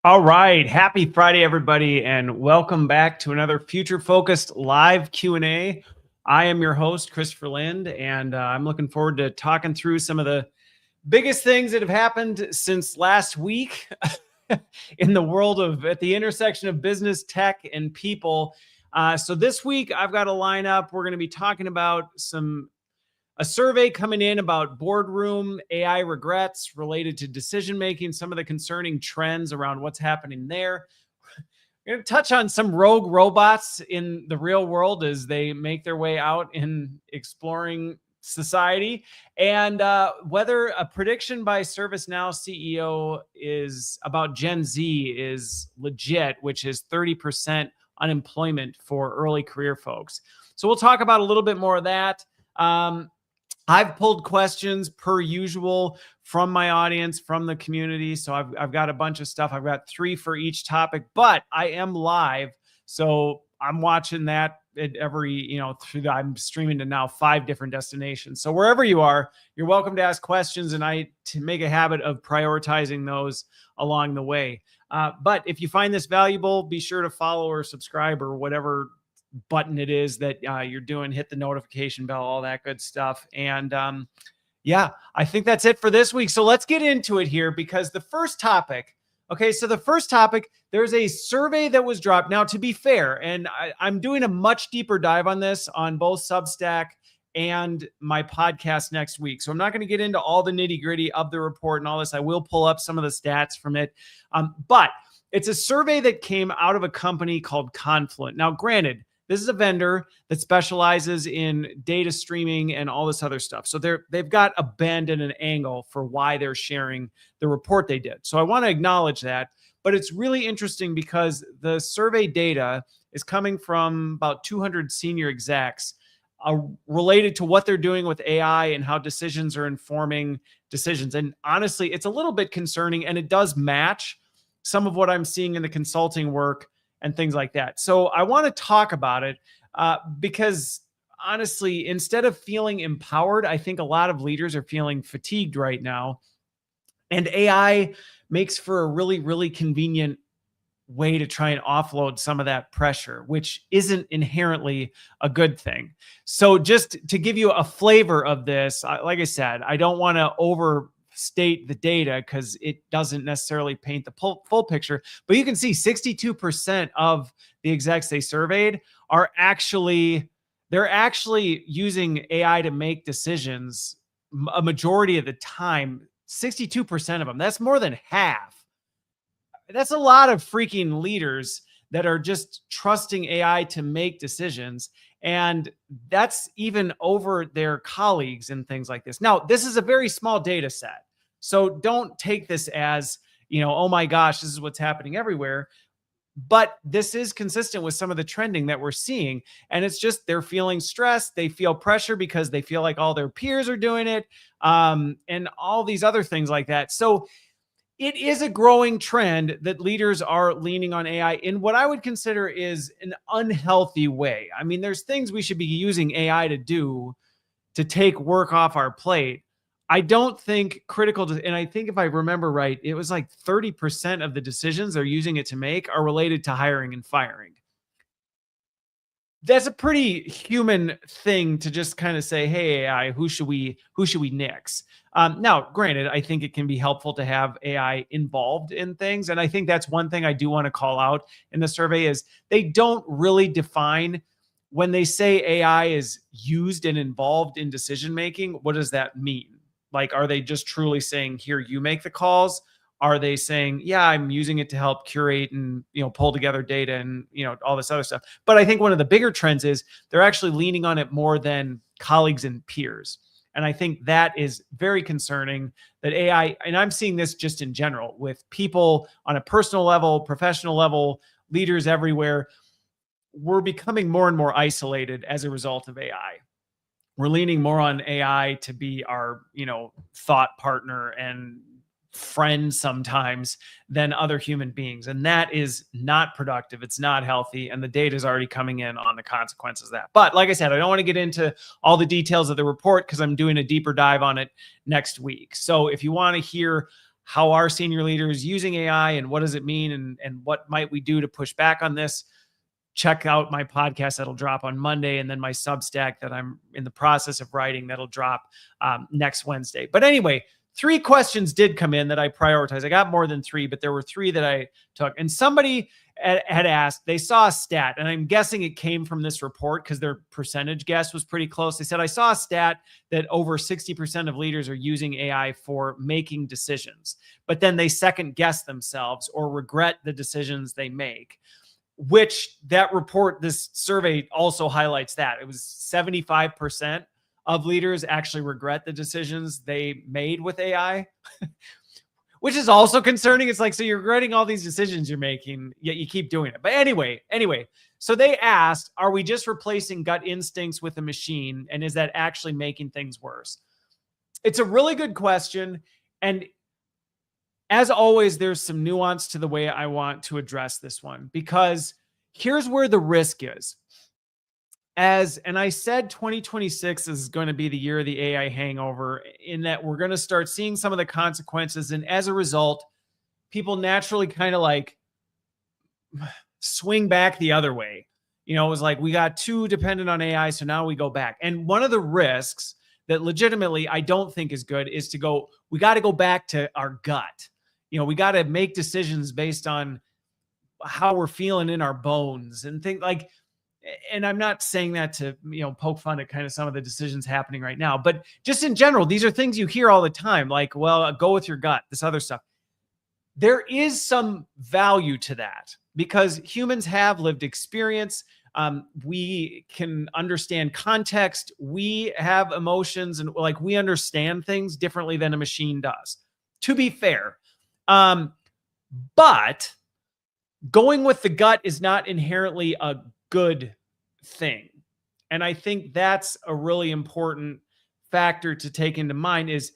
All right. Happy Friday, everybody, and welcome back to another future-focused live Q&A. I am your host, Christopher Lind, and I'm looking forward to talking through some of the biggest things that have happened since last week in the world of at the intersection of business, tech, and people. So this week, I've got a lineup. We're going to be talking about a survey coming in about boardroom AI regrets related to decision making, some of the concerning trends around what's happening there. We're going to touch on some rogue robots in the real world as they make their way out in exploring society, and whether a prediction by ServiceNow CEO is about Gen Z is legit, which is 30% unemployment for early career folks. So we'll talk about a little bit more of that. I've pulled questions per usual from my audience, from the community. So I've got a bunch of stuff. I've got 3 for each topic, but I am live. So I'm watching that at every, I'm streaming to now 5 different destinations. So wherever you are, you're welcome to ask questions, and I to make a habit of prioritizing those along the way. But if you find this valuable, be sure to follow or subscribe or whatever button it is that you're doing, hit the notification bell, all that good stuff. And yeah, I think that's it for this week. So let's get into it here, because the first topic, there's a survey that was dropped. Now, to be fair, and I'm doing a much deeper dive on this on both Substack and my podcast next week. So I'm not going to get into all the nitty gritty of the report and all this. I will pull up some of the stats from it. But it's a survey that came out of a company called Confluent. Now, granted, this is a vendor that specializes in data streaming and all this other stuff. So they've got a bend and an angle for why they're sharing the report they did. So I want to acknowledge that. But it's really interesting because the survey data is coming from about 200 senior execs related to what they're doing with AI and how decisions are informing decisions. And honestly, it's a little bit concerning, and it does match some of what I'm seeing in the consulting work and things like that. So I want to talk about it because honestly, instead of feeling empowered, I think a lot of leaders are feeling fatigued right now. And AI makes for a really, really convenient way to try and offload some of that pressure, which isn't inherently a good thing. So just to give you a flavor of this, like I said, I don't want to overstate the data because it doesn't necessarily paint the full picture, but you can see 62% of the execs they surveyed are actually using AI to make decisions a majority of the time. 62% of them. That's more than half. That's a lot of freaking leaders that are just trusting AI to make decisions. And that's even over their colleagues and things like this. Now, this is a very small data set. So don't take this as, oh my gosh, this is what's happening everywhere. But this is consistent with some of the trending that we're seeing. And it's just they're feeling stressed. They feel pressure because they feel like all their peers are doing it, and all these other things like that. So it is a growing trend that leaders are leaning on AI in what I would consider is an unhealthy way. I mean, there's things we should be using AI to do to take work off our plate. I don't think and I think if I remember right, it was like 30% of the decisions they're using it to make are related to hiring and firing. That's a pretty human thing to just kind of say, hey, AI, who should we nix? Now, granted, I think it can be helpful to have AI involved in things. And I think that's one thing I do want to call out in the survey is they don't really define when they say AI is used and involved in decision-making. What does that mean? Like, are they just truly saying, here, you make the calls? Are they saying, yeah, I'm using it to help curate and, pull together data and, all this other stuff? But I think one of the bigger trends is they're actually leaning on it more than colleagues and peers. And I think that is very concerning that AI, and I'm seeing this just in general with people on a personal level, professional level, leaders everywhere, we're becoming more and more isolated as a result of AI. We're leaning more on AI to be our, thought partner and friend sometimes than other human beings. And that is not productive. It's not healthy. And the data is already coming in on the consequences of that. But like I said, I don't want to get into all the details of the report because I'm doing a deeper dive on it next week. So if you want to hear how are senior leaders using AI and what does it mean and what might we do to push back on this, check out my podcast that'll drop on Monday, and then my Substack that I'm in the process of writing that'll drop next Wednesday. But anyway, 3 questions did come in that I prioritized. I got more than 3, but there were 3 that I took. And somebody had asked, they saw a stat, and I'm guessing it came from this report because their percentage guess was pretty close. They said, I saw a stat that over 60% of leaders are using AI for making decisions, but then they second guess themselves or regret the decisions they make, which that report, this survey also highlights that. It was 75% of leaders actually regret the decisions they made with AI, which is also concerning. It's like, so you're regretting all these decisions you're making, yet you keep doing it. But anyway, so they asked, are we just replacing gut instincts with a machine? And is that actually making things worse? It's a really good question. And as always, there's some nuance to the way I want to address this one, because here's where the risk is. And I said 2026 is going to be the year of the AI hangover, in that we're going to start seeing some of the consequences. And as a result, people naturally kind of like swing back the other way. It was like, we got too dependent on AI, so now we go back. And one of the risks that legitimately I don't think is good is we got to go back to our gut. We got to make decisions based on how we're feeling in our bones and think like, and I'm not saying that to, poke fun at kind of some of the decisions happening right now, but just in general, these are things you hear all the time. Like, well, go with your gut, this other stuff. There is some value to that because humans have lived experience. We can understand context. We have emotions, and like, we understand things differently than a machine does, to be fair. But going with the gut is not inherently a good thing. And I think that's a really important factor to take into mind is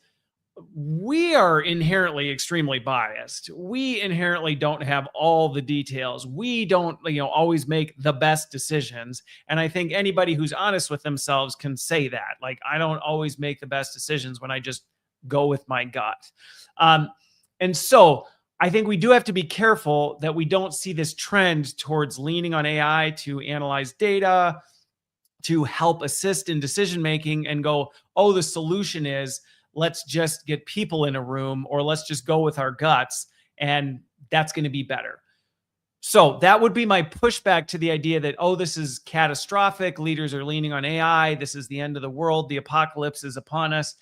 we are inherently extremely biased. We inherently don't have all the details. We don't, always make the best decisions. And I think anybody who's honest with themselves can say that. Like, I don't always make the best decisions when I just go with my gut. And so I think we do have to be careful that we don't see this trend towards leaning on AI to analyze data, to help assist in decision-making and go, oh, the solution is let's just get people in a room, or let's just go with our guts, and that's going to be better. So that would be my pushback to the idea that, oh, this is catastrophic. Leaders are leaning on AI. This is the end of the world. The apocalypse is upon us.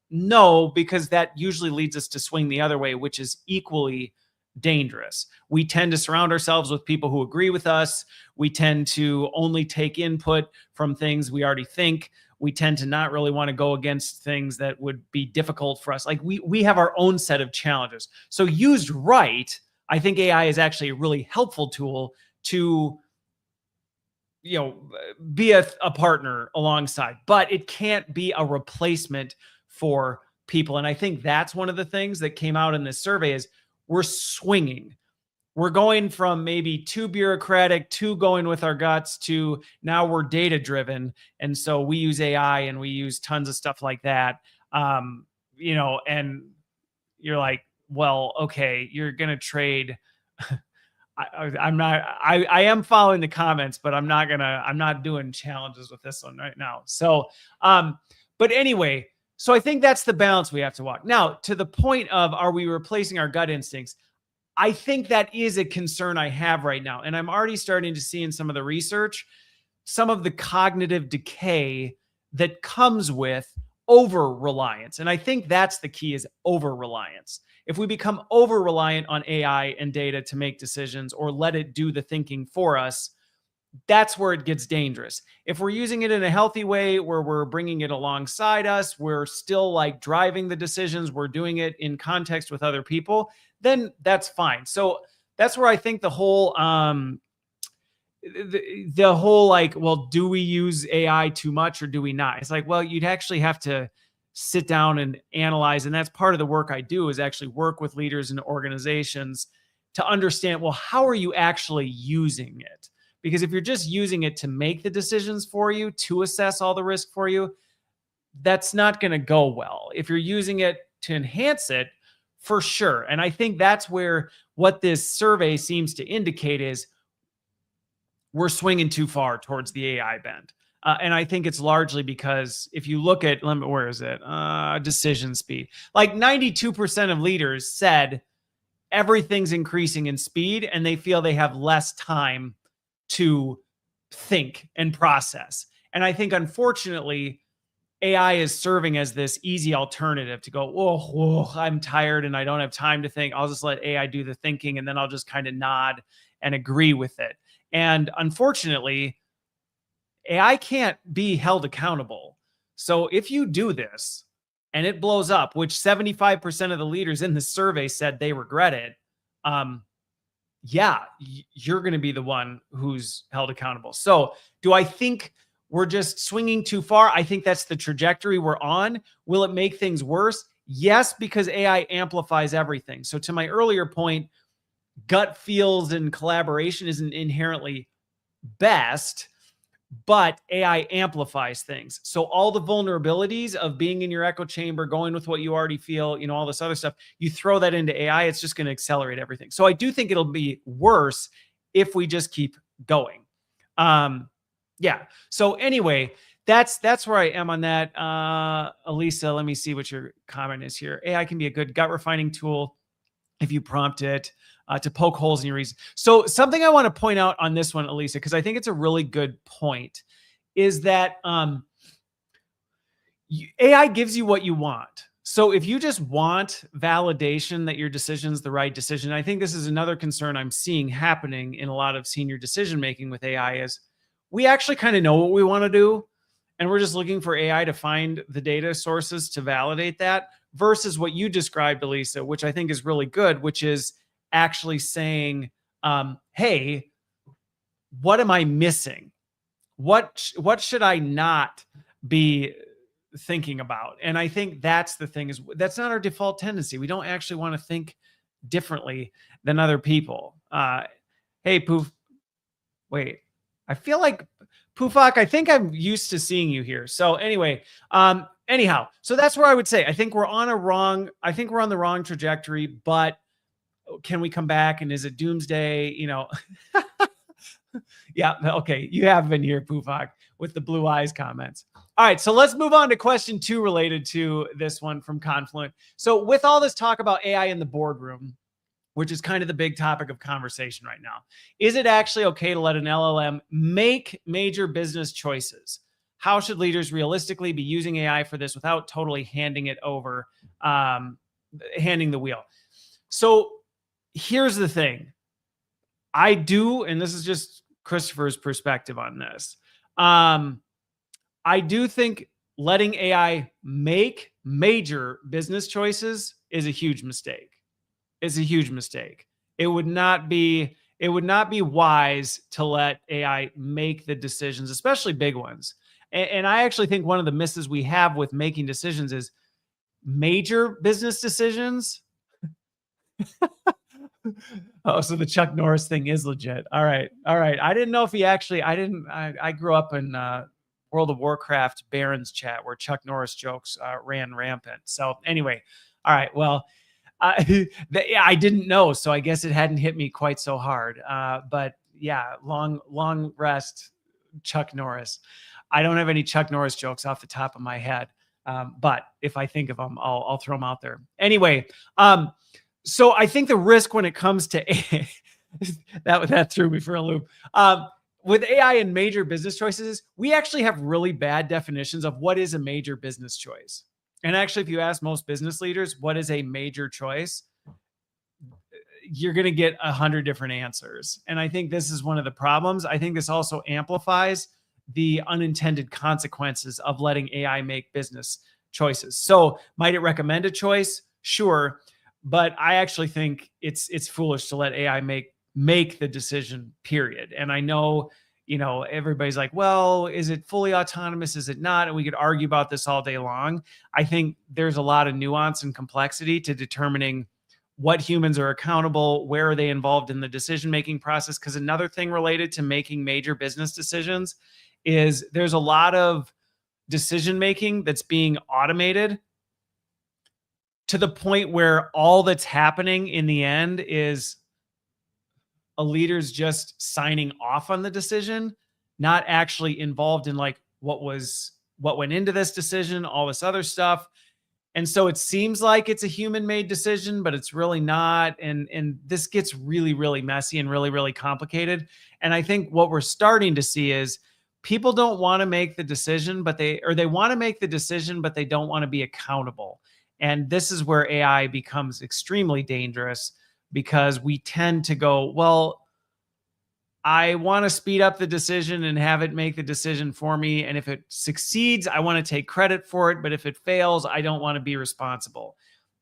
No, because that usually leads us to swing the other way, which is equally dangerous. We tend to surround ourselves with people who agree with us. We tend to only take input from things we already think. We tend to not really want to go against things that would be difficult for us. Like, we have our own set of challenges. So used right, I think AI is actually a really helpful tool to, be a partner alongside, but it can't be a replacement for people. And I think that's one of the things that came out in this survey is we're swinging. We're going from maybe too bureaucratic to going with our guts to now we're data driven. And so we use AI and we use tons of stuff like that. And you're like, well, okay, you're going to trade. I am following the comments, but I'm not doing challenges with this one right now. So, but anyway, so I think that's the balance we have to walk. Now, to the point of, are we replacing our gut instincts? I think that is a concern I have right now. And I'm already starting to see in some of the research, some of the cognitive decay that comes with over-reliance. And I think that's the key, is over-reliance. If we become over-reliant on AI and data to make decisions or let it do the thinking for us, that's where it gets dangerous. If we're using it in a healthy way where we're bringing it alongside us, we're still like driving the decisions, we're doing it in context with other people, then that's fine. So that's where I think the whole like, well, do we use AI too much or do we not? It's like, well, you'd actually have to sit down and analyze. And that's part of the work I do, is actually work with leaders and organizations to understand, well, how are you actually using it? Because if you're just using it to make the decisions for you, to assess all the risk for you, that's not going to go well. If you're using it to enhance it for sure. And I think that's where what this survey seems to indicate is we're swinging too far towards the AI bend. And I think it's largely because if you look at, where is it? Decision speed. Like 92% of leaders said everything's increasing in speed and they feel they have less time to think and process. And I think, unfortunately, AI is serving as this easy alternative to go, oh, I'm tired and I don't have time to think. I'll just let AI do the thinking and then I'll just kind of nod and agree with it. And unfortunately, AI can't be held accountable. So if you do this and it blows up, which 75% of the leaders in the survey said they regret it, yeah, you're going to be the one who's held accountable. So do I think we're just swinging too far? I think that's the trajectory we're on. Will it make things worse? Yes, because AI amplifies everything. So to my earlier point, gut feels and collaboration isn't inherently best, but AI amplifies things. So all the vulnerabilities of being in your echo chamber, going with what you already feel, all this other stuff, you throw that into AI, it's just going to accelerate everything. So I do think it'll be worse if we just keep going. Yeah. So anyway, that's where I am on that. Elisa, let me see what your comment is here. AI can be a good gut refining tool if you prompt it to poke holes in your reason. So something I want to point out on this one, Elisa, because I think it's a really good point, is that AI gives you what you want. So if you just want validation that your decision's the right decision, I think this is another concern I'm seeing happening in a lot of senior decision making with AI is we actually kind of know what we want to do. And we're just looking for AI to find the data sources to validate that versus what you described, Elisa, which I think is really good, which is actually saying, hey, what am I missing? What should I not be thinking about? And I think that's the thing, is that's not our default tendency. We don't actually want to think differently than other people. Hey, Poof. Wait, I feel like Pufak, I think I'm used to seeing you here. So anyway, anyhow, so that's where I would say, I think we're on the wrong trajectory, but can we come back? And is it doomsday? Yeah. Okay. You have been here, Pufak, with the blue eyes comments. All right. So let's move on to question 2 related to this one from Confluent. So with all this talk about AI in the boardroom, which is kind of the big topic of conversation right now, is it actually okay to let an LLM make major business choices? How should leaders realistically be using AI for this without totally handing it over, handing the wheel? So here's the thing. I do, and this is just Christopher's perspective on this. I do think letting AI make major business choices is a huge mistake. It's a huge mistake. It would not be wise to let AI make the decisions, especially big ones. And I actually think one of the misses we have with making decisions is major business decisions. Oh, so the Chuck Norris thing is legit. All right. I didn't know if he actually, I grew up in World of Warcraft Barons chat where Chuck Norris jokes ran rampant. So anyway, all right. Well, I didn't know, so I guess it hadn't hit me quite so hard. But yeah, long rest, Chuck Norris. I don't have any Chuck Norris jokes off the top of my head, but if I think of them, I'll throw them out there. Anyway, so I think the risk when it comes to AI, that threw me for a loop. With AI and major business choices, we actually have really bad definitions of what is a major business choice. And actually, if you ask most business leaders, what is a major choice, you're going to get 100 different answers. And I think this is one of the problems. I think this also amplifies the unintended consequences of letting AI make business choices. So might it recommend a choice? Sure. But I actually think it's foolish to let AI make the decision, period. And I know, everybody's like, well, is it fully autonomous? Is it not? And we could argue about this all day long. I think there's a lot of nuance and complexity to determining what humans are accountable, where are they involved in the decision-making process? Because another thing related to making major business decisions is there's a lot of decision-making that's being automated. to the point where all that's happening in the end is a leader's just signing off on the decision, not actually involved in like what went into this decision, all this other stuff. And so it seems like it's a human made decision, but it's really not. And this gets really, really messy and really, really complicated. And I think what we're starting to see is people don't want to make the decision, but they want to make the decision, but they don't want to be accountable. And this is where AI becomes extremely dangerous because we tend to go, well, I want to speed up the decision and have it make the decision for me. And if it succeeds, I want to take credit for it. But if it fails, I don't want to be responsible.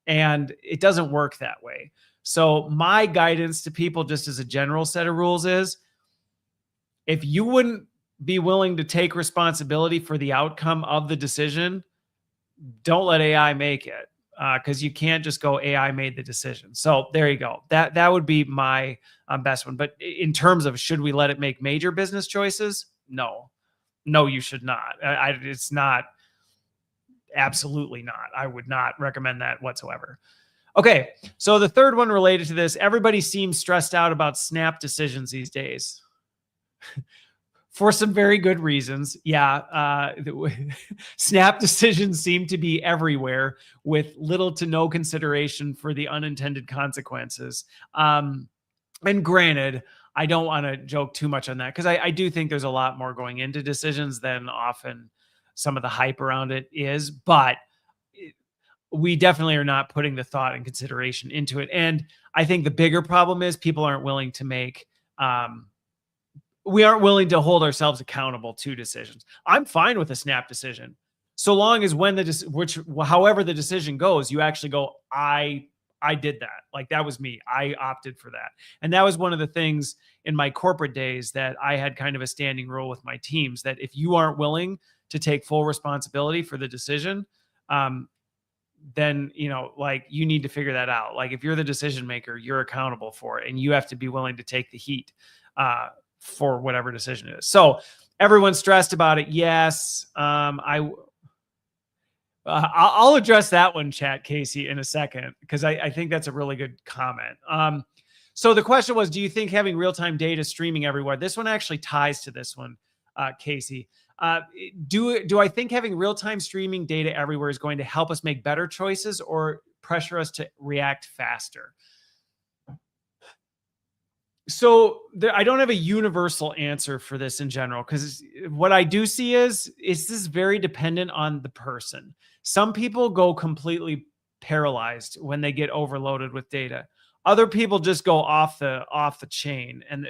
And it doesn't work that way. So my guidance to people, just as a general set of rules, is if you wouldn't be willing to take responsibility for the outcome of the decision, don't let AI make it. Because you can't just go AI made the decision. So there you go. That would be my best one. But in terms of should we let it make major business choices? No, you should not. It's not. Absolutely not. I would not recommend that whatsoever. Okay, so the third one related to this, everybody seems stressed out about snap decisions these days. For some very good reasons. Yeah. Snap decisions seem to be everywhere with little to no consideration for the unintended consequences. And granted, I don't want to joke too much on that because I do think there's a lot more going into decisions than often some of the hype around it is. But we definitely are not putting the thought and consideration into it. And I think the bigger problem is people aren't willing to make we aren't willing to hold ourselves accountable to decisions. I'm fine with a snap decision, so long as when however the decision goes, you actually go, I did that. Like that was me. I opted for that. And that was one of the things in my corporate days that I had kind of a standing rule with my teams that if you aren't willing to take full responsibility for the decision, then, like you need to figure that out. Like if you're the decision maker, you're accountable for it and you have to be willing to take the heat, for whatever decision it is. So everyone's stressed about it. Yes. I'll address that one, chat Casey, in a second, because I think that's a really good comment. So the question was, do you think having real-time data streaming everywhere, this one actually ties to this one, Casey. Do I think having real-time streaming data everywhere is going to help us make better choices or pressure us to react faster? So I don't have a universal answer for this in general, because what I do see is this is very dependent on the person. Some people go completely paralyzed when they get overloaded with data. Other people just go off the chain, and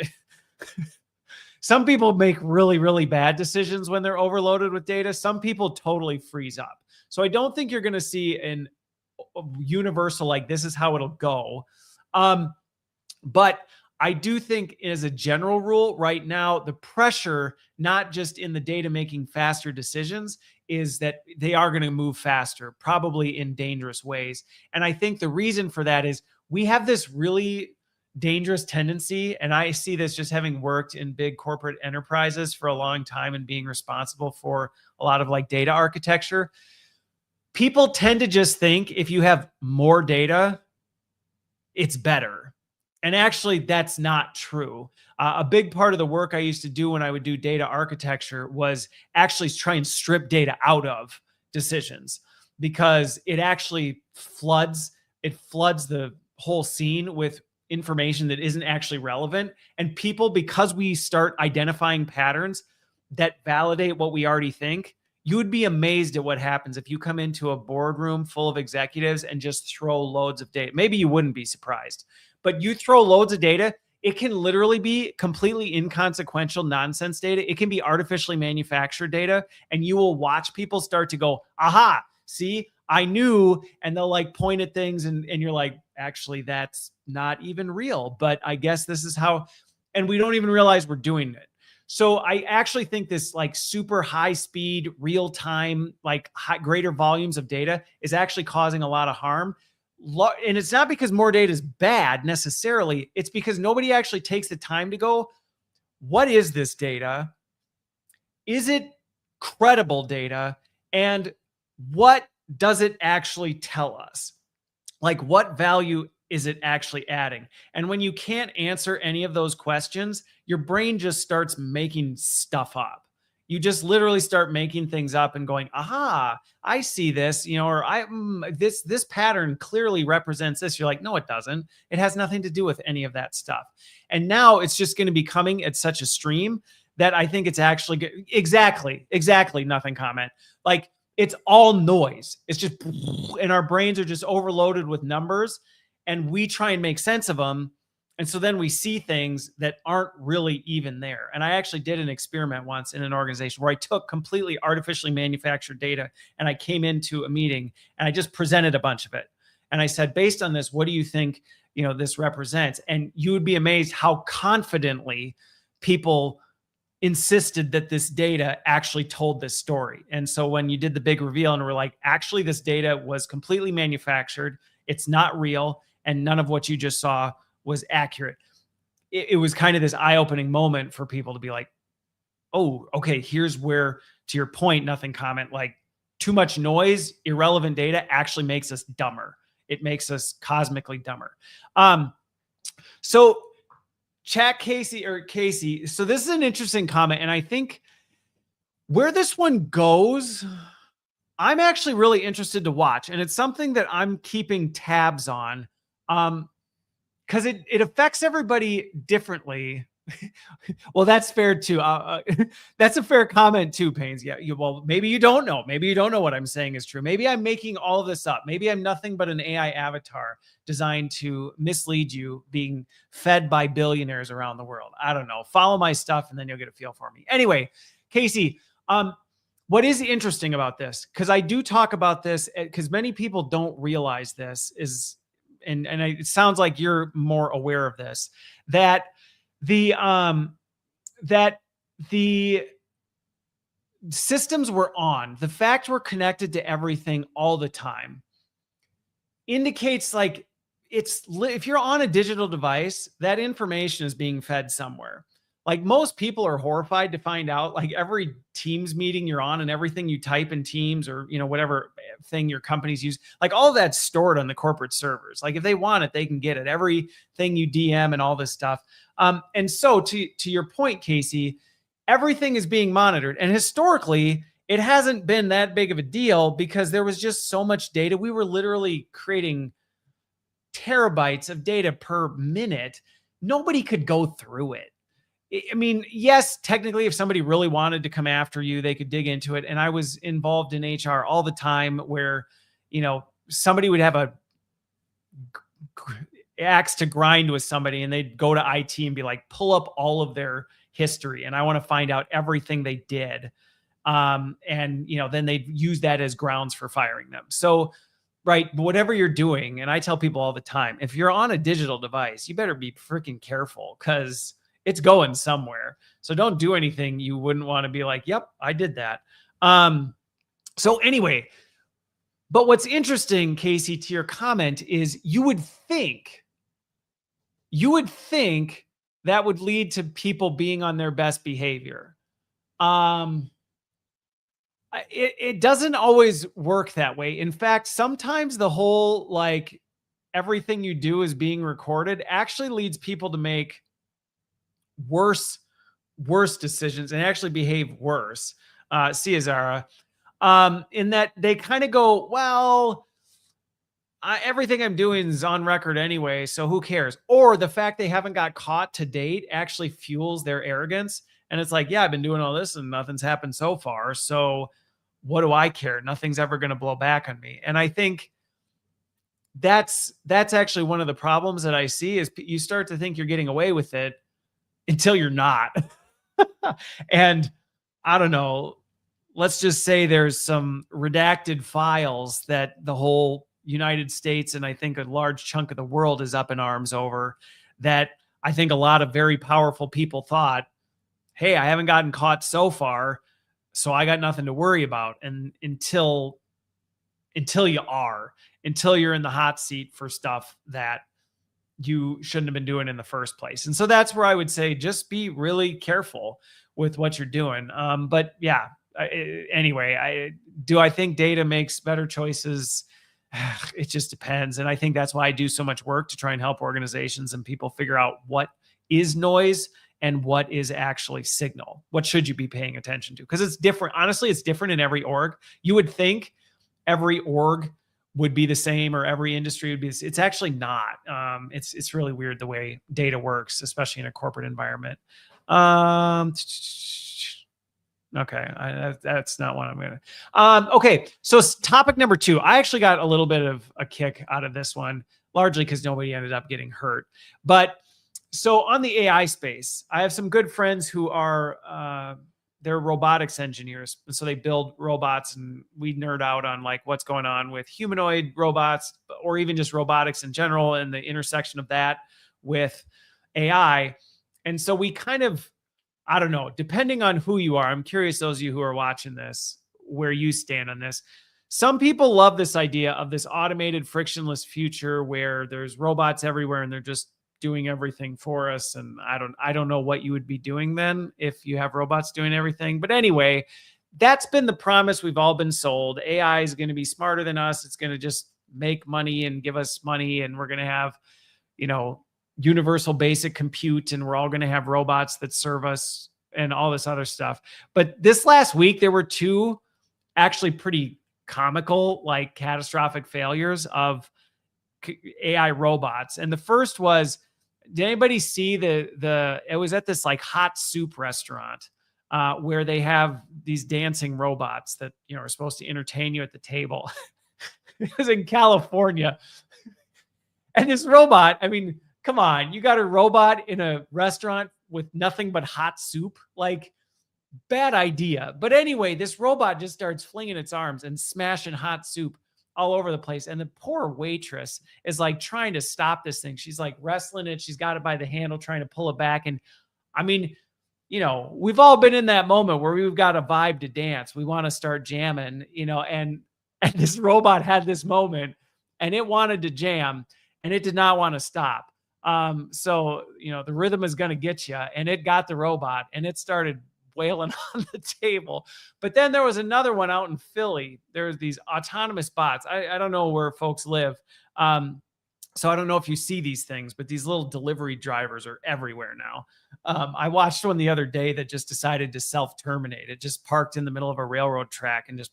some people make really, really bad decisions when they're overloaded with data. Some people totally freeze up. So I don't think you're going to see a universal, like this is how it'll go. But I do think as a general rule right now, the pressure, not just in the data making faster decisions, is that they are going to move faster, probably in dangerous ways. And I think the reason for that is we have this really dangerous tendency, and I see this just having worked in big corporate enterprises for a long time and being responsible for a lot of like data architecture. People tend to just think if you have more data, it's better. And actually, that's not true. A big part of the work I used to do when I would do data architecture was actually try and strip data out of decisions, because it actually floods the whole scene with information that isn't actually relevant. And people, because we start identifying patterns that validate what we already think, you would be amazed at what happens if you come into a boardroom full of executives and just throw loads of data. Maybe you wouldn't be surprised. But you throw loads of data, it can literally be completely inconsequential nonsense data. It can be artificially manufactured data. And you will watch people start to go, aha, see, I knew. And they'll like point at things and you're like, actually, that's not even real. But I guess this is how, and we don't even realize we're doing it. So I actually think this like super high speed, real time, like greater volumes of data is actually causing a lot of harm. And it's not because more data is bad necessarily. It's because nobody actually takes the time to go, what is this data? Is it credible data? And what does it actually tell us? Like, what value is it actually adding? And when you can't answer any of those questions, your brain just starts making stuff up. You just literally start making things up and going, aha, I see this, or this pattern clearly represents this. You're like, no, it doesn't. It has nothing to do with any of that stuff. And now it's just going to be coming at such a stream that I think it's actually good. Exactly. Nothing comment. Like, it's all noise. It's just, and our brains are just overloaded with numbers, and we try and make sense of them. And so then we see things that aren't really even there. And I actually did an experiment once in an organization where I took completely artificially manufactured data, and I came into a meeting and I just presented a bunch of it. And I said, based on this, what do you think, this represents? And you would be amazed how confidently people insisted that this data actually told this story. And so when you did the big reveal and we're like, actually, this data was completely manufactured, it's not real, and none of what you just saw was accurate. It was kind of this eye-opening moment for people to be like, oh, okay, here's where, to your point, nothing comment, like, too much noise, irrelevant data actually makes us dumber. It makes us cosmically dumber. So chat Casey. So this is an interesting comment. And I think where this one goes, I'm actually really interested to watch. And it's something that I'm keeping tabs on. Because it affects everybody differently. Well, that's fair too. That's a fair comment too, Pains. Yeah. Well, maybe you don't know. Maybe you don't know what I'm saying is true. Maybe I'm making all of this up. Maybe I'm nothing but an AI avatar designed to mislead you, being fed by billionaires around the world. I don't know. Follow my stuff and then you'll get a feel for me. Anyway, Casey, what is interesting about this? Because I do talk about this because many people don't realize this is, and it sounds like you're more aware of this, that the systems we're on, the fact we're connected to everything all the time, indicates like if you're on a digital device, that information is being fed somewhere. Like, most people are horrified to find out, like, every Teams meeting you're on and everything you type in Teams, or, whatever thing your companies use, like, all of that's stored on the corporate servers. Like, if they want it, they can get it. Everything you DM and all this stuff. And so to your point, Casey, everything is being monitored. And historically, it hasn't been that big of a deal because there was just so much data. We were literally creating terabytes of data per minute. Nobody could go through it. I mean, yes, technically, if somebody really wanted to come after you, they could dig into it. And I was involved in HR all the time where, somebody would have a axe to grind with somebody and they'd go to IT and be like, pull up all of their history. And I want to find out everything they did. And, then they'd use that as grounds for firing them. So, right, whatever you're doing, and I tell people all the time, if you're on a digital device, you better be freaking careful because it's going somewhere. So don't do anything you wouldn't want to be like, yep, I did that. So anyway, but what's interesting, Casey, to your comment is you would think that would lead to people being on their best behavior. It doesn't always work that way. In fact, sometimes the whole, like, everything you do is being recorded actually leads people to make worse decisions and actually behave worse. See, Azara, in that they kind of go, well, everything I'm doing is on record anyway, so who cares? Or the fact they haven't got caught to date actually fuels their arrogance. And it's like, yeah, I've been doing all this and nothing's happened so far. So what do I care? Nothing's ever going to blow back on me. And I think that's actually one of the problems that I see is you start to think you're getting away with it until you're not. And I don't know, let's just say there's some redacted files that the whole United States and I think a large chunk of the world is up in arms over, that I think a lot of very powerful people thought, hey, I haven't gotten caught so far, so I got nothing to worry about. And until you're in the hot seat for stuff that you shouldn't have been doing in the first place. And so that's where I would say, just be really careful with what you're doing. But yeah, anyway, I think data makes better choices? it just depends. And I think that's why I do so much work to try and help organizations and people figure out what is noise and what is actually signal. What should you be paying attention to? Because it's different. Honestly, it's different in every org. You would think every org would be the same, or every industry would be. It's actually not. It's really weird the way data works, especially in a corporate environment. Okay, that's not what I'm gonna. Okay, so topic number 2. I actually got a little bit of a kick out of this one, largely because nobody ended up getting hurt. But so on the AI space, I have some good friends who are they're robotics engineers, and so they build robots, and we nerd out on like what's going on with humanoid robots, or even just robotics in general, and the intersection of that with AI. And so we kind of, I don't know, depending on who you are, I'm curious, those of you who are watching this, where you stand on this. Some people love this idea of this automated, frictionless future where there's robots everywhere and they're just doing everything for us. And I don't know what you would be doing then if you have robots doing everything. But anyway, that's been the promise we've all been sold. AI is going to be smarter than us. It's going to just make money and give us money, and we're going to have, universal basic compute, and we're all going to have robots that serve us and all this other stuff. But this last week, there were 2 actually pretty comical, like catastrophic failures of AI robots. And the first was, did anybody see it was at this like hot soup restaurant where they have these dancing robots that, are supposed to entertain you at the table. It was in California. And this robot, I mean, come on, you got a robot in a restaurant with nothing but hot soup? Like, bad idea. But anyway, this robot just starts flinging its arms and smashing hot soup all over the place. And the poor waitress is like trying to stop this thing. She's like wrestling it. She's got it by the handle, trying to pull it back. And I mean, we've all been in that moment where we've got a vibe to dance. We want to start jamming, and this robot had this moment, and it wanted to jam, and it did not want to stop. So, the rhythm is going to get you, and it got the robot, and it started wailing on the table. But then there was another one out in Philly. There's these autonomous bots. I don't know where folks live. So I don't know if you see these things, but these little delivery drivers are everywhere now. I watched one the other day that just decided to self-terminate. It just parked in the middle of a railroad track and just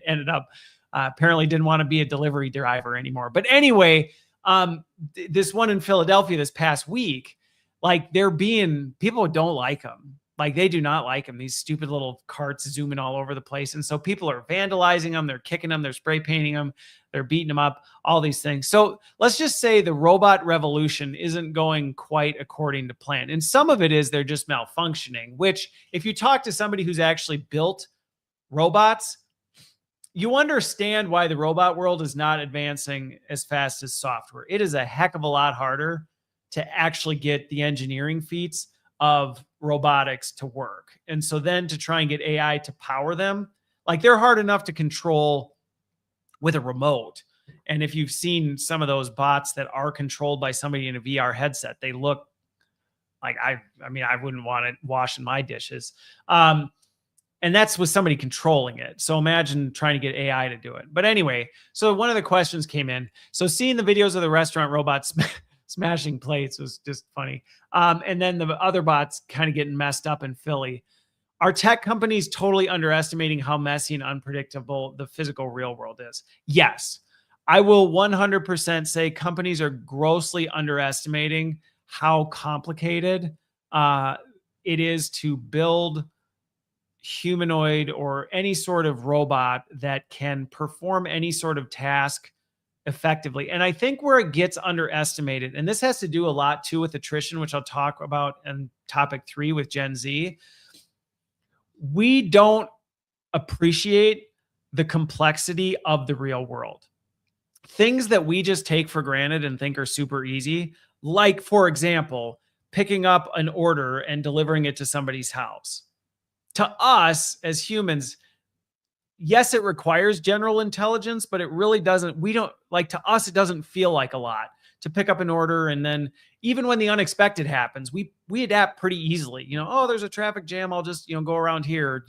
ended up, apparently didn't want to be a delivery driver anymore. But anyway, this one in Philadelphia this past week, like people don't like them. Like, they do not like them. These stupid little carts zooming all over the place. And so people are vandalizing them. They're kicking them. They're spray painting them. They're beating them up, all these things. So let's just say the robot revolution isn't going quite according to plan. And some of it is they're just malfunctioning, which if you talk to somebody who's actually built robots, you understand why the robot world is not advancing as fast as software. It is a heck of a lot harder to actually get the engineering feats of robotics to work. And so then to try and get AI to power them, like, they're hard enough to control with a remote. And if you've seen some of those bots that are controlled by somebody in a VR headset, they look like, I wouldn't want it washing my dishes. And that's with somebody controlling it. So imagine trying to get AI to do it. But anyway, so one of the questions came in. So seeing the videos of the restaurant robots smashing plates was just funny. And then the other bots kind of getting messed up in Philly. Are tech companies totally underestimating how messy and unpredictable the physical real world is? Yes. I will 100% say companies are grossly underestimating how complicated it is to build humanoid or any sort of robot that can perform any sort of task effectively. And I think where it gets underestimated, and this has to do a lot too with attrition, which I'll talk about in topic 3 with Gen Z, we don't appreciate the complexity of the real world. Things that we just take for granted and think are super easy, like, for example, picking up an order and delivering it to somebody's house. To us as humans, yes, it requires general intelligence, but it really doesn't. To us, it doesn't feel like a lot to pick up an order. And then even when the unexpected happens, we adapt pretty easily. Oh, there's a traffic jam. I'll just, go around here.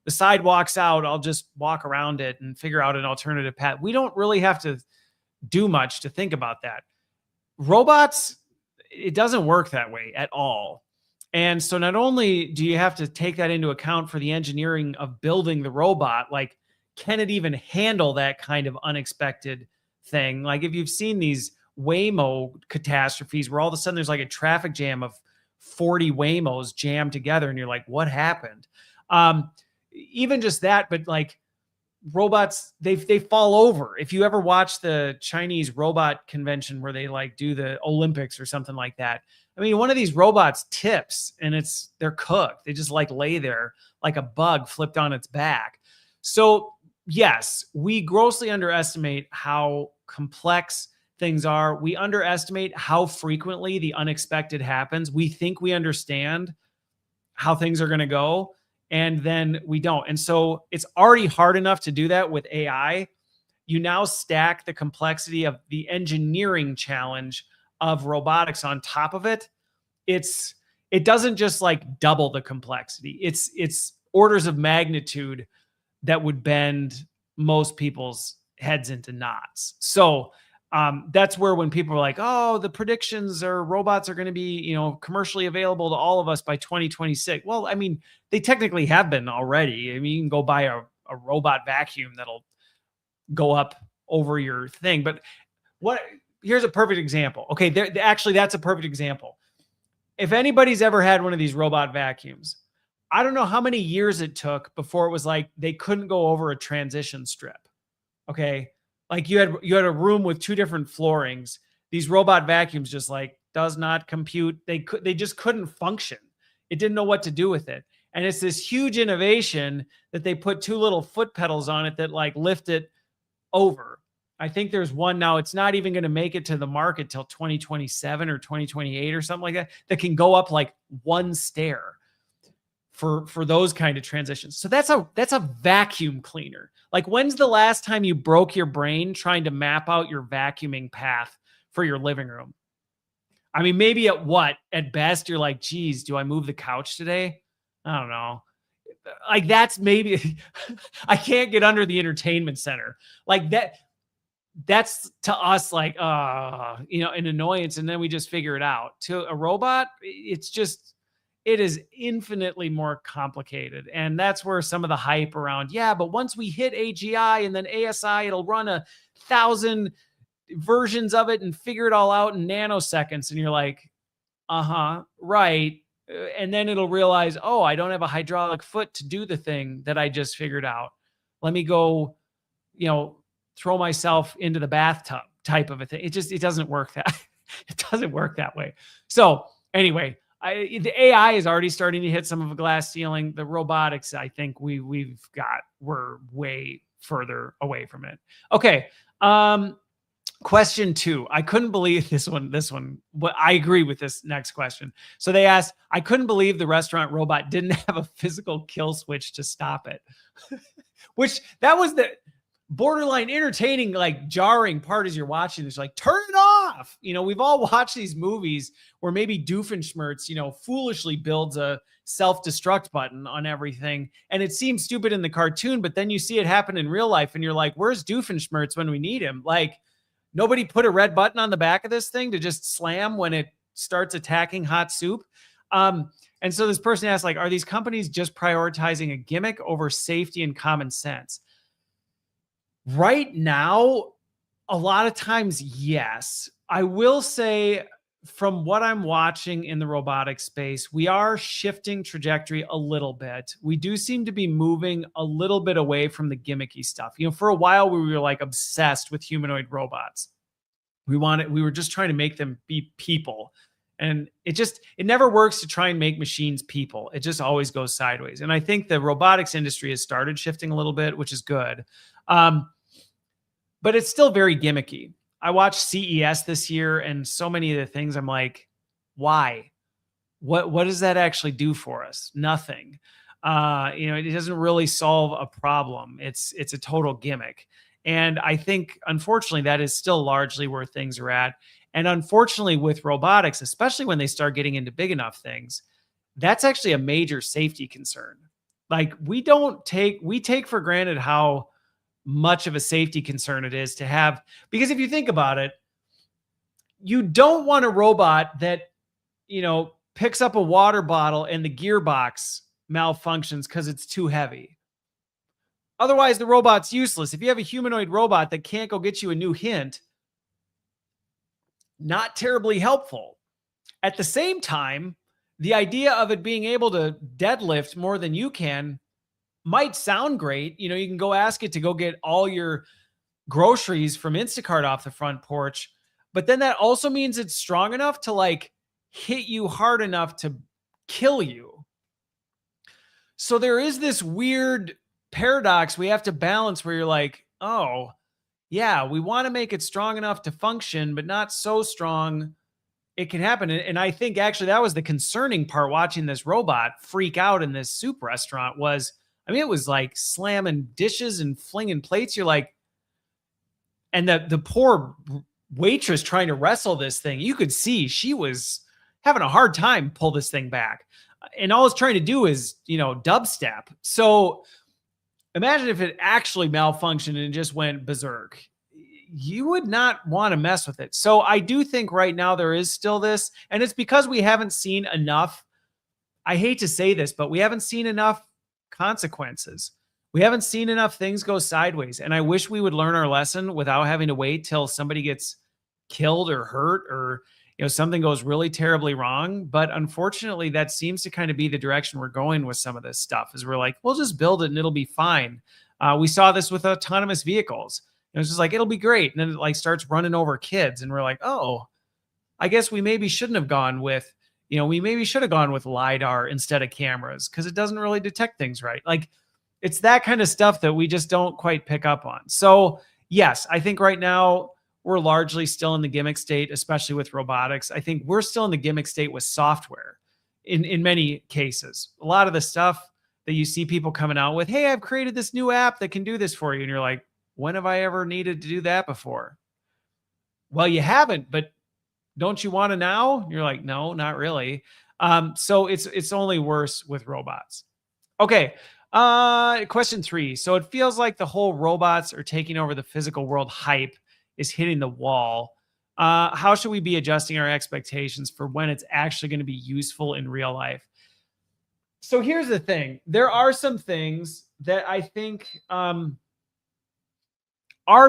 the sidewalk's out, I'll just walk around it and figure out an alternative path. We don't really have to do much to think about that. Robots, it doesn't work that way at all. And so not only do you have to take that into account for the engineering of building the robot, like, can it even handle that kind of unexpected thing? Like, if you've seen these Waymo catastrophes where all of a sudden there's like a traffic jam of 40 Waymos jammed together, and you're like, what happened? Even just that, but like, robots, they fall over. If you ever watch the Chinese robot convention where they like do the Olympics or something like that, I mean, one of these robots tips and they're cooked. They just like lay there like a bug flipped on its back. So yes, we grossly underestimate how complex things are. We underestimate how frequently the unexpected happens. We think we understand how things are going to go, and then we don't. And so it's already hard enough to do that with AI. You now stack the complexity of the engineering challenge of robotics on top of it. It doesn't just like double the complexity. It's orders of magnitude that would bend most people's heads into knots. So that's where, when people are like, oh, the predictions are robots are going to be, commercially available to all of us by 2026. Well, I mean, they technically have been already. I mean, you can go buy a robot vacuum that'll go up over your thing. But here's a perfect example. Okay, actually, that's a perfect example. If anybody's ever had one of these robot vacuums, I don't know how many years it took before it was like they couldn't go over a transition strip. Okay. Like you had a room with two different floorings. These robot vacuums just like does not compute. They just couldn't function. It didn't know what to do with it. And it's this huge innovation that they put two little foot pedals on it that like lift it over. I think there's one now. It's not even going to make it to the market till 2027 or 2028 or something like that can go up like one stair for those kind of transitions. So that's a vacuum cleaner. Like, when's the last time you broke your brain trying to map out your vacuuming path for your living room? I mean, maybe at best you're like, geez, do I move the couch today? I don't know. Like, that's maybe I can't get under the entertainment center. Like that's to us like an annoyance, and then we just figure it out. To a robot, it is infinitely more complicated. And that's where some of the hype around, but once we hit AGI and then ASI, it'll run 1,000 versions of it and figure it all out in nanoseconds. And you're like, right. And then it'll realize, oh, I don't have a hydraulic foot to do the thing that I just figured out. Let me go, throw myself into the bathtub type of a thing. It doesn't work it doesn't work that way. So anyway, the AI is already starting to hit some of a glass ceiling. The robotics, I think we're way further away from it. Okay. Question 2. I couldn't believe this one, but I agree with this next question. So they asked, I couldn't believe the restaurant robot didn't have a physical kill switch to stop it. Which that was the borderline entertaining, like jarring part as you're watching this, like, turn it off. We've all watched these movies where maybe Doofenshmirtz, foolishly builds a self-destruct button on everything. And it seems stupid in the cartoon, but then you see it happen in real life and you're like, where's Doofenshmirtz when we need him? Like, nobody put a red button on the back of this thing to just slam when it starts attacking hot soup. And so this person asked, like, are these companies just prioritizing a gimmick over safety and common sense? Right now, a lot of times, yes. I will say, from what I'm watching in the robotic space, we are shifting trajectory a little bit. We do seem to be moving a little bit away from the gimmicky stuff. For a while, we were like obsessed with humanoid robots. We were just trying to make them be people. And it never works to try and make machines people. It just always goes sideways. And I think the robotics industry has started shifting a little bit, which is good. But it's still very gimmicky. I watched CES this year, and so many of the things I'm like, why? What does that actually do for us? Nothing. It doesn't really solve a problem. It's a total gimmick. And I think, unfortunately, that is still largely where things are at. And unfortunately, with robotics, especially when they start getting into big enough things, that's actually a major safety concern. Like we take for granted how much of a safety concern it is to have, because if you think about it, you don't want a robot that, picks up a water bottle and the gearbox malfunctions because it's too heavy. Otherwise, the robot's useless. If you have a humanoid robot that can't go get you a new hint, not terribly helpful. At the same time, the idea of it being able to deadlift more than you can might sound great. You can go ask it to go get all your groceries from Instacart off the front porch, but then that also means it's strong enough to like hit you hard enough to kill you. So there is this weird paradox we have to balance where you're like, oh, yeah, we want to make it strong enough to function, but not so strong it can happen. And I think actually that was the concerning part watching this robot freak out in this soup restaurant was, I mean, it was like slamming dishes and flinging plates. You're like, and the poor waitress trying to wrestle this thing, you could see she was having a hard time pull this thing back. And all it's trying to do is, dubstep. So imagine if it actually malfunctioned and just went berserk. You would not want to mess with it. So I do think right now there is still this, and it's because we haven't seen enough. I hate to say this, but we haven't seen enough consequences. We haven't seen enough things go sideways. And I wish we would learn our lesson without having to wait till somebody gets killed or hurt or, something goes really terribly wrong. But unfortunately, that seems to kind of be the direction we're going with some of this stuff is we're like, we'll just build it and it'll be fine. We saw this with autonomous vehicles. It was just like, it'll be great. And then it like starts running over kids. And we're like, oh, I guess we maybe shouldn't have gone with, we maybe should have gone with LiDAR instead of cameras because it doesn't really detect things right. Like it's that kind of stuff that we just don't quite pick up on. So yes, I think right now we're largely still in the gimmick state, especially with robotics. I think we're still in the gimmick state with software in many cases. A lot of the stuff that you see people coming out with, hey, I've created this new app that can do this for you. And you're like, when have I ever needed to do that before? Well, you haven't, but don't you want to now? And you're like, no, not really. So it's only worse with robots. Okay. Question 3. So it feels like the whole robots are taking over the physical world hype is hitting the wall. How should we be adjusting our expectations for when it's actually going to be useful in real life? So here's the thing. There are some things that I think are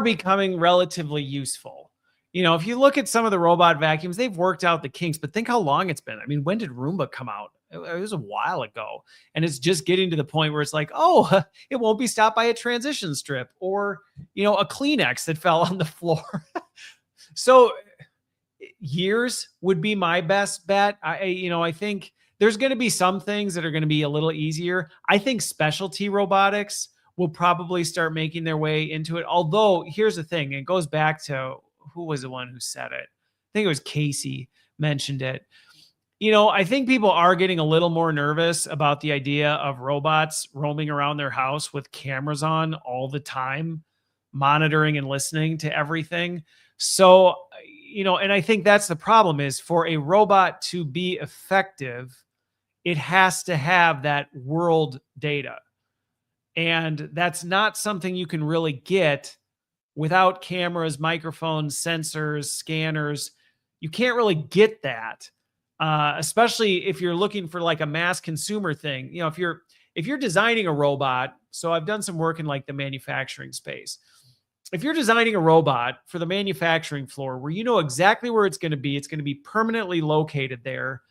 becoming relatively useful. If you look at some of the robot vacuums, they've worked out the kinks, but think how long it's been. I mean, when did Roomba come out? It was a while ago. And it's just getting to the point where it's like, oh, it won't be stopped by a transition strip or, a Kleenex that fell on the floor. So years would be my best bet. I think there's going to be some things that are going to be a little easier. I think specialty robotics will probably start making their way into it. Although here's the thing, it goes back to who was the one who said it? I think it was Casey mentioned it. I think people are getting a little more nervous about the idea of robots roaming around their house with cameras on all the time, monitoring and listening to everything. So, and I think that's the problem is for a robot to be effective, it has to have that world data. And that's not something you can really get without cameras, microphones, sensors, scanners. You can't really get that, especially if you're looking for like a mass consumer thing. If you're designing a robot, so I've done some work in like the manufacturing space. If you're designing a robot for the manufacturing floor where you know exactly where it's going to be permanently located there,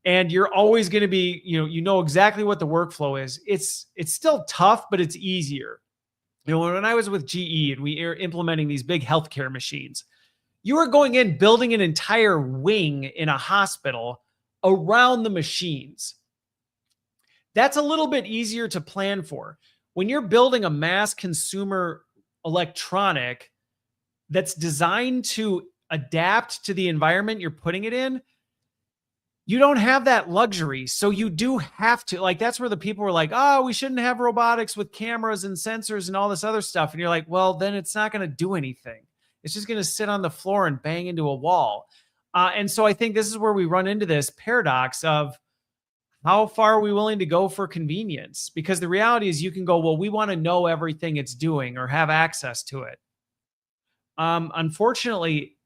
and you're always going to be, you know exactly what the workflow is. It's still tough, but it's easier. When I was with GE and we were implementing these big healthcare machines, you were going in, building an entire wing in a hospital around the machines. That's a little bit easier to plan for. When you're building a mass consumer electronic that's designed to adapt to the environment you're putting it in, you don't have that luxury. So you do have to, like, that's where the people were like, oh, we shouldn't have robotics with cameras and sensors and all this other stuff. And you're like, well, then it's not going to do anything. It's just going to sit on the floor and bang into a wall. And so I think this is where we run into this paradox of how far are we willing to go for convenience? Because the reality is you can go, well, we want to know everything it's doing or have access to it. Unfortunately,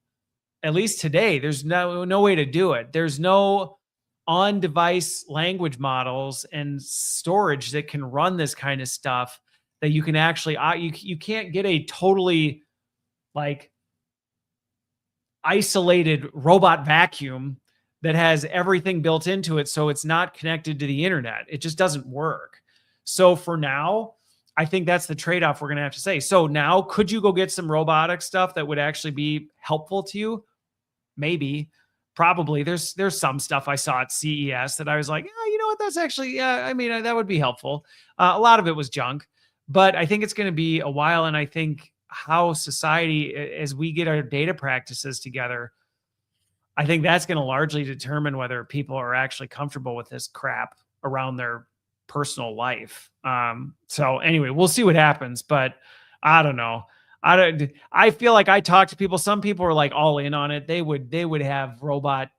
at least today, there's no way to do it. There's no on-device language models and storage that can run this kind of stuff that you can actually you can't get a totally like isolated robot vacuum that has everything built into it so it's not connected to the internet. It just doesn't work. So for now, I think that's the trade-off we're going to have to say. So now, could you go get some robotic stuff that would actually be helpful to you? Maybe, probably. There's some stuff I saw at CES that I was like, yeah, you know what? That's actually, yeah, I mean, that would be helpful. A lot of it was junk, but I think it's going to be a while. And I think how society, as we get our data practices together, I think that's going to largely determine whether people are actually comfortable with this crap around their personal life. So anyway, we'll see what happens, but I don't know. I feel like I talk to people. Some people are like all in on it. They would have robots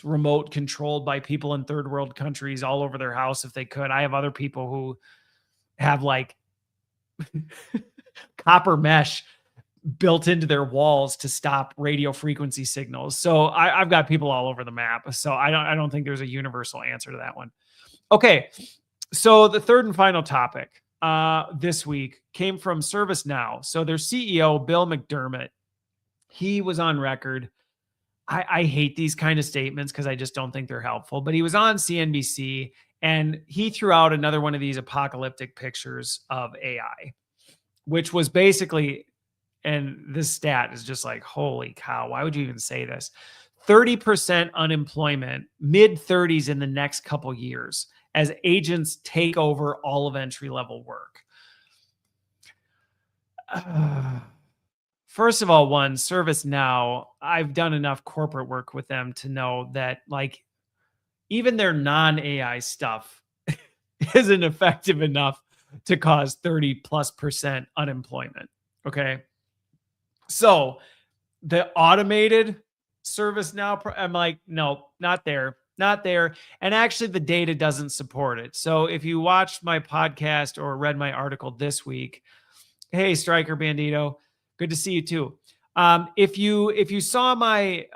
remote controlled by people in third world countries all over their house if they could. I have other people who have like copper mesh built into their walls to stop radio frequency signals. So I've got people all over the map. So I don't think there's a universal answer to that one. Okay, so the third and final topic this week came from ServiceNow. So their CEO, Bill McDermott, he was on record. I hate these kind of statements because I just don't think they're helpful. But he was on CNBC and he threw out another one of these apocalyptic pictures of AI, which was basically, and this stat is just like, holy cow, why would you even say this? 30% unemployment, mid 30s in the next couple years as agents take over all of entry-level work. First of all, ServiceNow, I've done enough corporate work with them to know that like even their non-AI stuff isn't effective enough to cause 30+% unemployment. Okay. So the automated ServiceNow, I'm like, no, not there. And actually the data doesn't support it. So if you watched my podcast or read my article this week, hey, Striker Bandito, good to see you too. If you saw my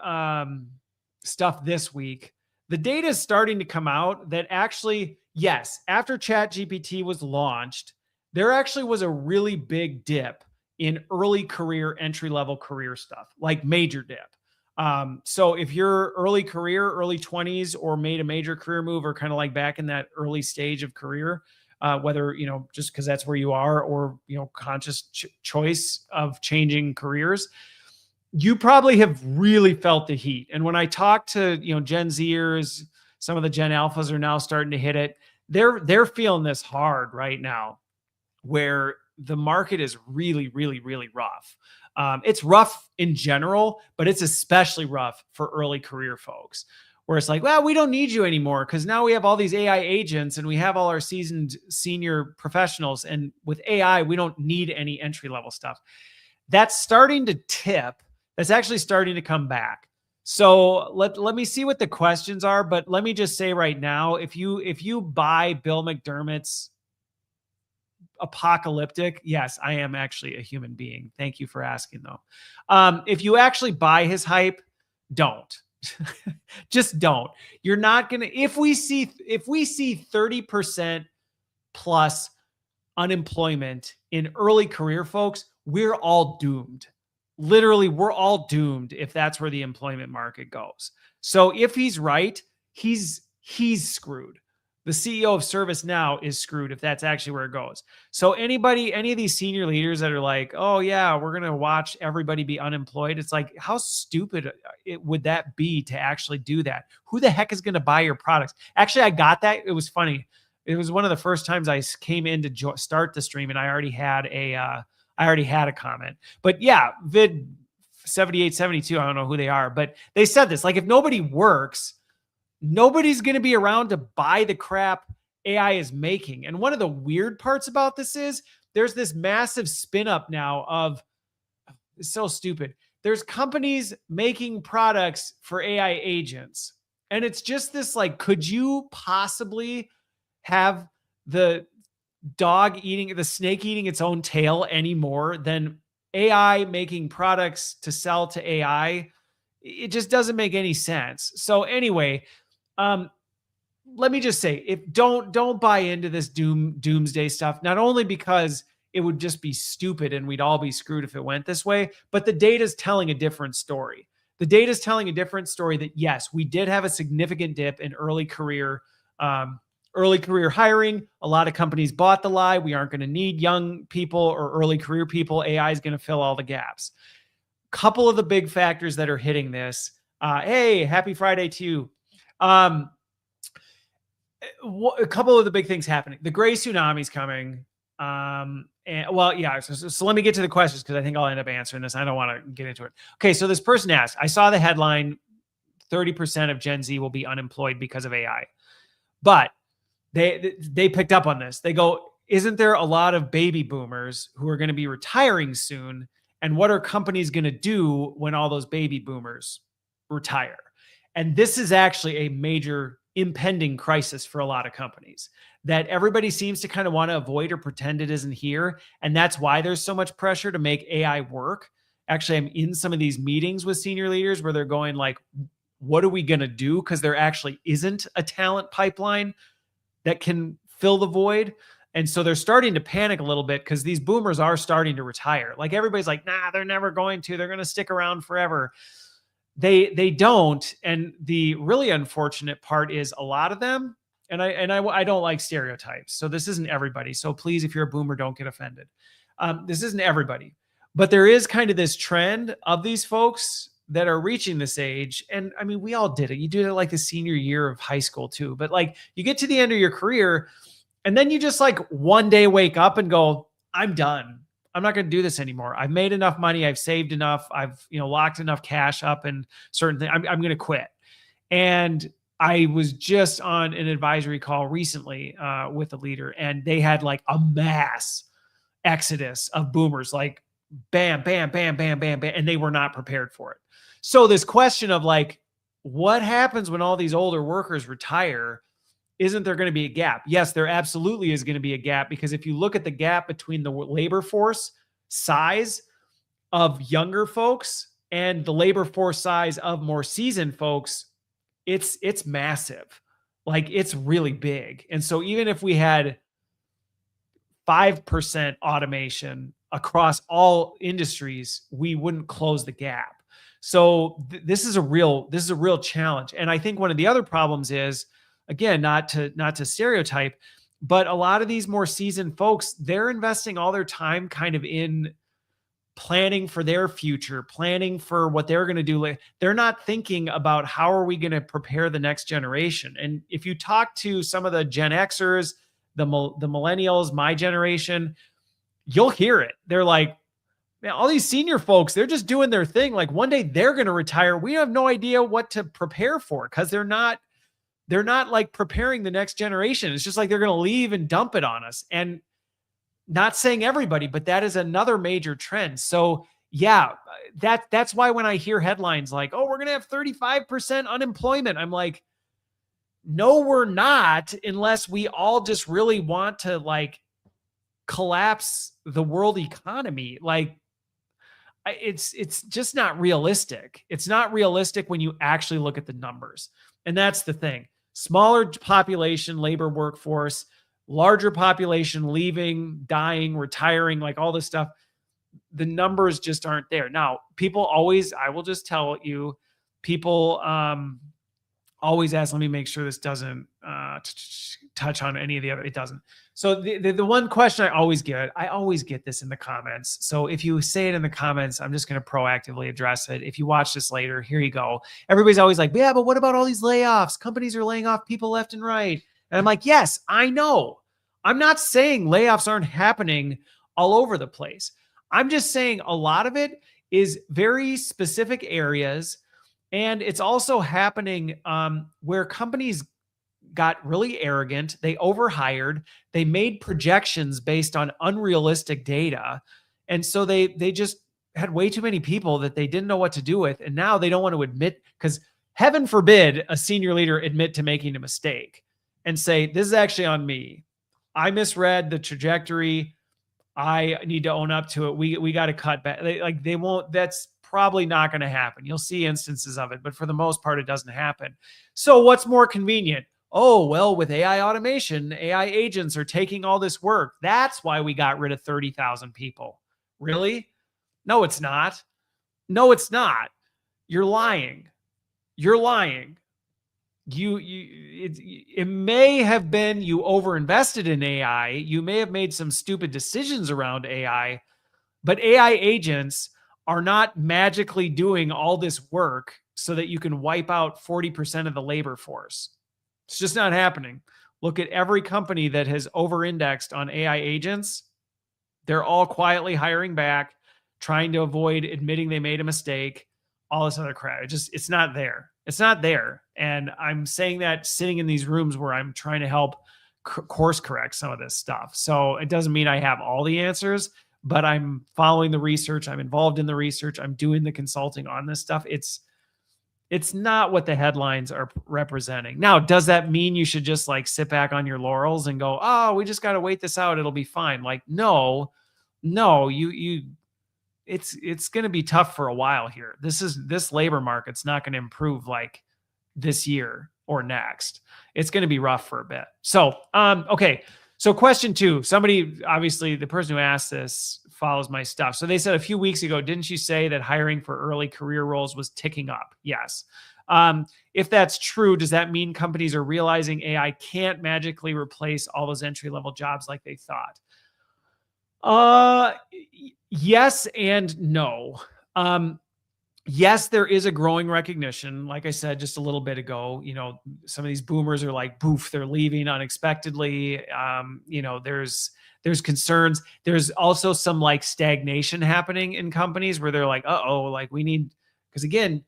stuff this week, the data is starting to come out that actually, yes, after ChatGPT was launched, there actually was a really big dip in early career, entry-level career stuff, like major dip. So if you're early career, early 20s, or made a major career move, or kind of like back in that early stage of career, whether, just because that's where you are, or, conscious choice of changing careers, you probably have really felt the heat. And when I talk to, Gen Zers, some of the Gen Alphas are now starting to hit it. They're feeling this hard right now, where the market is really, really, really rough. It's rough in general, but it's especially rough for early career folks, where it's like, well, we don't need you anymore because now we have all these AI agents and we have all our seasoned senior professionals. And with AI, we don't need any entry-level stuff. That's starting to tip. That's actually starting to come back. So let me see what the questions are. But let me just say right now, if you buy Bill McDermott's apocalyptic, yes, I am actually a human being. Thank you for asking though. If you actually buy his hype, don't. Just don't. You're not gonna, if we see 30% plus unemployment in early career folks, we're all doomed. Literally, we're all doomed if that's where the employment market goes. So if he's right, he's screwed. The CEO of ServiceNow is screwed if that's actually where it goes. So any of these senior leaders that are like, oh yeah, we're going to watch everybody be unemployed. It's like, how stupid would that be to actually do that? Who the heck is going to buy your products? Actually, I got that. It was funny. It was one of the first times I came in to start the stream, and I already had a comment. But yeah, Vid 7872, I don't know who they are, but they said this, like, if nobody works, nobody's going to be around to buy the crap AI is making. And one of the weird parts about this is there's this massive spin up now of, it's so stupid. There's companies making products for AI agents. And it's just this like, could you possibly have the the snake eating its own tail any more than AI making products to sell to AI? It just doesn't make any sense. So anyway, um, let me just say, if don't buy into this doomsday stuff, not only because it would just be stupid and we'd all be screwed if it went this way, but the data is telling a different story. The data is telling a different story that yes, we did have a significant dip in early career hiring. A lot of companies bought the lie. We aren't going to need young people or early career people. AI is going to fill all the gaps. Couple of the big factors that are hitting this. Hey, happy Friday to you. A couple of the big things happening. The gray tsunami is coming. And well, yeah. So let me get to the questions because I think I'll end up answering this. I don't want to get into it. Okay. So this person asked, I saw the headline, 30% of Gen Z will be unemployed because of AI. But they picked up on this. They go, isn't there a lot of baby boomers who are going to be retiring soon? And what are companies going to do when all those baby boomers retire? And this is actually a major impending crisis for a lot of companies that everybody seems to kind of want to avoid or pretend it isn't here. And that's why there's so much pressure to make AI work. Actually, I'm in some of these meetings with senior leaders where they're going like, what are we going to do? Because there actually isn't a talent pipeline that can fill the void. And so they're starting to panic a little bit because these boomers are starting to retire. Like everybody's like, nah, they're never going to. They're going to stick around forever. They don't. And the really unfortunate part is a lot of them, and I don't like stereotypes. So this isn't everybody. So please, if you're a boomer, don't get offended. This isn't everybody. But there is kind of this trend of these folks that are reaching this age. And I mean, we all did it. You do it like the senior year of high school too. But like you get to the end of your career and then you just like one day wake up and go, I'm done. I'm not going to do this anymore. I've made enough money. I've saved enough. I've, locked enough cash up and certain things. I'm going to quit. And I was just on an advisory call recently with a leader, and they had like a mass exodus of boomers, like bam, bam, bam, bam, bam, bam. And they were not prepared for it. So this question of like, what happens when all these older workers retire? Isn't there going to be a gap? Yes, there absolutely is going to be a gap, because if you look at the gap between the labor force size of younger folks and the labor force size of more seasoned folks, it's massive. Like it's really big. And so even if we had 5% automation across all industries, we wouldn't close the gap. So this is a real challenge. And I think one of the other problems is, again, not to stereotype, but a lot of these more seasoned folks, they're investing all their time kind of in planning for their future, planning for what they're going to do. They're not thinking about how are we going to prepare the next generation. And if you talk to some of the Gen Xers, the millennials, my generation, you'll hear it. They're like, man, all these senior folks, they're just doing their thing. Like one day they're going to retire. We have no idea what to prepare for because they're not like preparing the next generation. It's just like they're going to leave and dump it on us. And not saying everybody, but that is another major trend. So yeah, that's why when I hear headlines like, oh, we're going to have 35% unemployment, I'm like, no, we're not, unless we all just really want to like collapse the world economy. Like it's just not realistic. It's not realistic when you actually look at the numbers. And that's the thing. Smaller population, labor workforce, larger population leaving, dying, retiring, like all this stuff. The numbers just aren't there. Now, people always, I will just tell you, people always ask, let me make sure this doesn't touch on any of the other, it doesn't. So the one question I always get this in the comments. So if you say it in the comments, I'm just going to proactively address it. If you watch this later, here you go. Everybody's always like, yeah, but what about all these layoffs? Companies are laying off people left and right. And I'm like, yes, I know. I'm not saying layoffs aren't happening all over the place. I'm just saying a lot of it is very specific areas. And it's also happening where companies got really arrogant. They overhired. They made projections based on unrealistic data. And so they just had way too many people that they didn't know what to do with. And now they don't want to admit, because heaven forbid a senior leader admit to making a mistake and say, this is actually on me. I misread the trajectory. I need to own up to it. We got to cut back. They won't. That's probably not going to happen. You'll see instances of it, but for the most part, it doesn't happen. So what's more convenient? Oh, well, with AI automation, AI agents are taking all this work. That's why we got rid of 30,000 people. Really? No, it's not. No, it's not. You're lying. You're lying. It may have been you overinvested in AI. You may have made some stupid decisions around AI, but AI agents are not magically doing all this work so that you can wipe out 40% of the labor force. It's just not happening. Look at every company that has over-indexed on AI agents. They're all quietly hiring back, trying to avoid admitting they made a mistake, all this other crap. It's not there. It's not there. And I'm saying that sitting in these rooms where I'm trying to help course correct some of this stuff. So it doesn't mean I have all the answers, but I'm following the research. I'm involved in the research. I'm doing the consulting on this stuff. It's not what the headlines are representing. Now, does that mean you should just like sit back on your laurels and go, oh, we just got to wait this out. It'll be fine. Like, no, it's going to be tough for a while here. This labor market's not going to improve like this year or next. It's going to be rough for a bit. So, okay. So question 2, somebody, obviously the person who asked this follows my stuff. So they said a few weeks ago, didn't you say that hiring for early career roles was ticking up? Yes. If that's true, does that mean companies are realizing AI can't magically replace all those entry-level jobs like they thought? Yes and no. Yes, there is a growing recognition. Like I said just a little bit ago, some of these boomers are like, boof, they're leaving unexpectedly. There's concerns. There's also some like stagnation happening in companies where they're like, uh-oh, like we need, because again,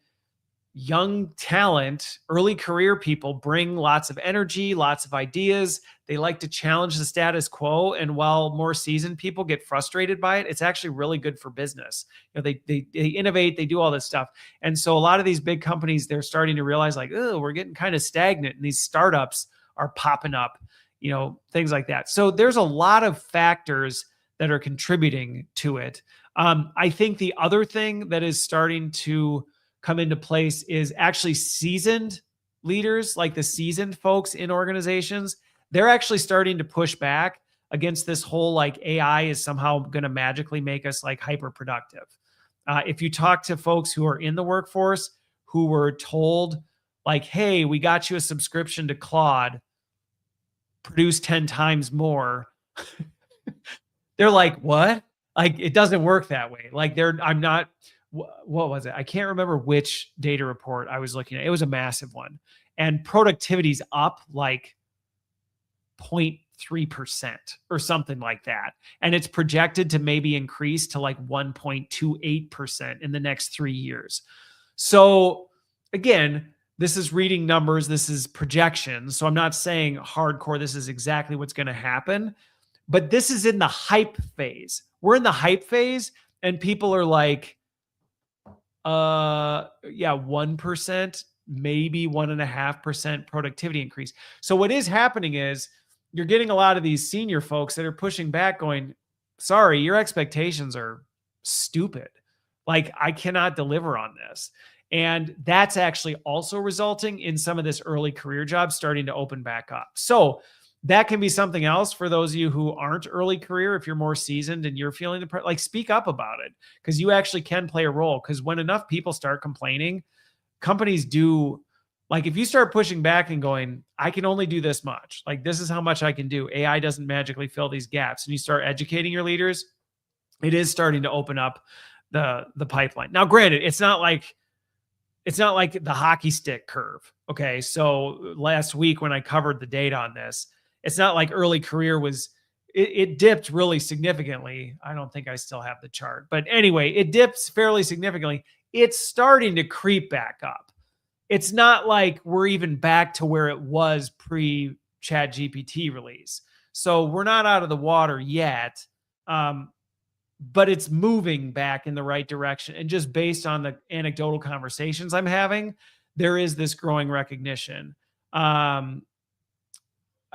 young talent, early career people bring lots of energy, lots of ideas. They like to challenge the status quo. And while more seasoned people get frustrated by it, it's actually really good for business. They innovate, they do all this stuff. And so a lot of these big companies, they're starting to realize like, oh, we're getting kind of stagnant. And these startups are popping up, things like that. So there's a lot of factors that are contributing to it. I think the other thing that is starting to come into place is actually seasoned leaders, like the seasoned folks in organizations. They're actually starting to push back against this whole like AI is somehow going to magically make us like hyper productive. If you talk to folks who are in the workforce who were told like, hey, we got you a subscription to Claude, produce 10 times more. They're like, what? Like, it doesn't work that way. Like what was it? I can't remember which data report I was looking at. It was a massive one. And productivity's up like 0.3% or something like that. And it's projected to maybe increase to like 1.28% in the next 3 years. So again, this is reading numbers. This is projections. So I'm not saying hardcore, this is exactly what's going to happen, but this is in the hype phase. We're in the hype phase and people are like, 1%, maybe 1.5% productivity increase. So what is happening is you're getting a lot of these senior folks that are pushing back going, sorry, your expectations are stupid. Like I cannot deliver on this. And that's actually also resulting in some of this early career jobs starting to open back up. So that can be something else for those of you who aren't early career. If you're more seasoned and you're feeling the speak up about it, because you actually can play a role. Because when enough people start complaining, companies do, like if you start pushing back and going, I can only do this much, like this is how much I can do. AI doesn't magically fill these gaps. And you start educating your leaders, it is starting to open up the pipeline. Now, granted, it's not like the hockey stick curve. Okay. So last week when I covered the data on this, it's not like early career it dipped really significantly. I don't think I still have the chart, but anyway, it dips fairly significantly. It's starting to creep back up. It's not like we're even back to where it was pre ChatGPT release. So we're not out of the water yet. But it's moving back in the right direction. And just based on the anecdotal conversations I'm having, there is this growing recognition.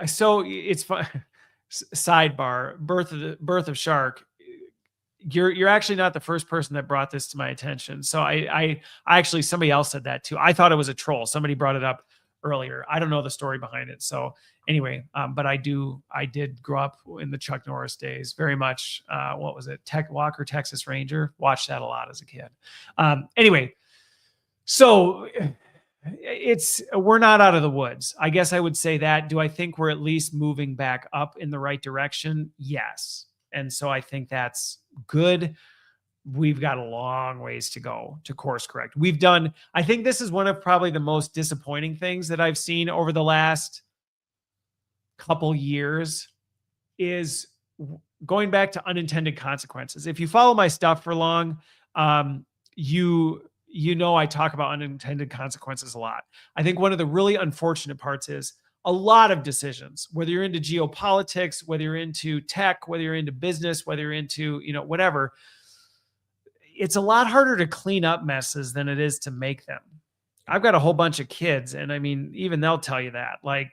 So it's fun. Sidebar, birth of shark. You're actually not the first person that brought this to my attention. So I actually, somebody else said that too. I thought it was a troll. Somebody brought it up earlier. I don't know the story behind it. So anyway, but I did grow up in the Chuck Norris days, very much. What was it? Walker, Texas Ranger. Watched that a lot as a kid. Anyway, so we're not out of the woods. I guess I would say that. Do I think we're at least moving back up in the right direction? Yes. And so I think that's good. We've got a long ways to go to course correct. I think this is one of probably the most disappointing things that I've seen over the last couple years, is going back to unintended consequences. If you follow my stuff for long, you know I talk about unintended consequences a lot. I think one of the really unfortunate parts is a lot of decisions, whether you're into geopolitics, whether you're into tech, whether you're into business, whether you're into, whatever, it's a lot harder to clean up messes than it is to make them. I've got a whole bunch of kids, and I mean, even they'll tell you that, like,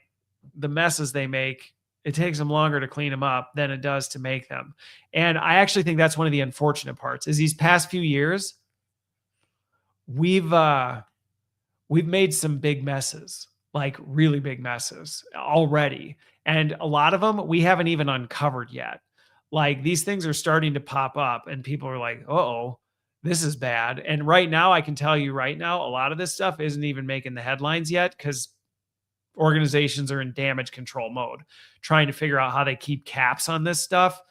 the messes they make, it takes them longer to clean them up than it does to make them. And I actually think that's one of the unfortunate parts, is these past few years, we've made some big messes, like really big messes already. And a lot of them we haven't even uncovered yet. Like, these things are starting to pop up and people are like, uh-oh, this is bad. And right now, I can tell you right now, a lot of this stuff isn't even making the headlines yet, because organizations are in damage control mode, trying to figure out how they keep caps on this stuff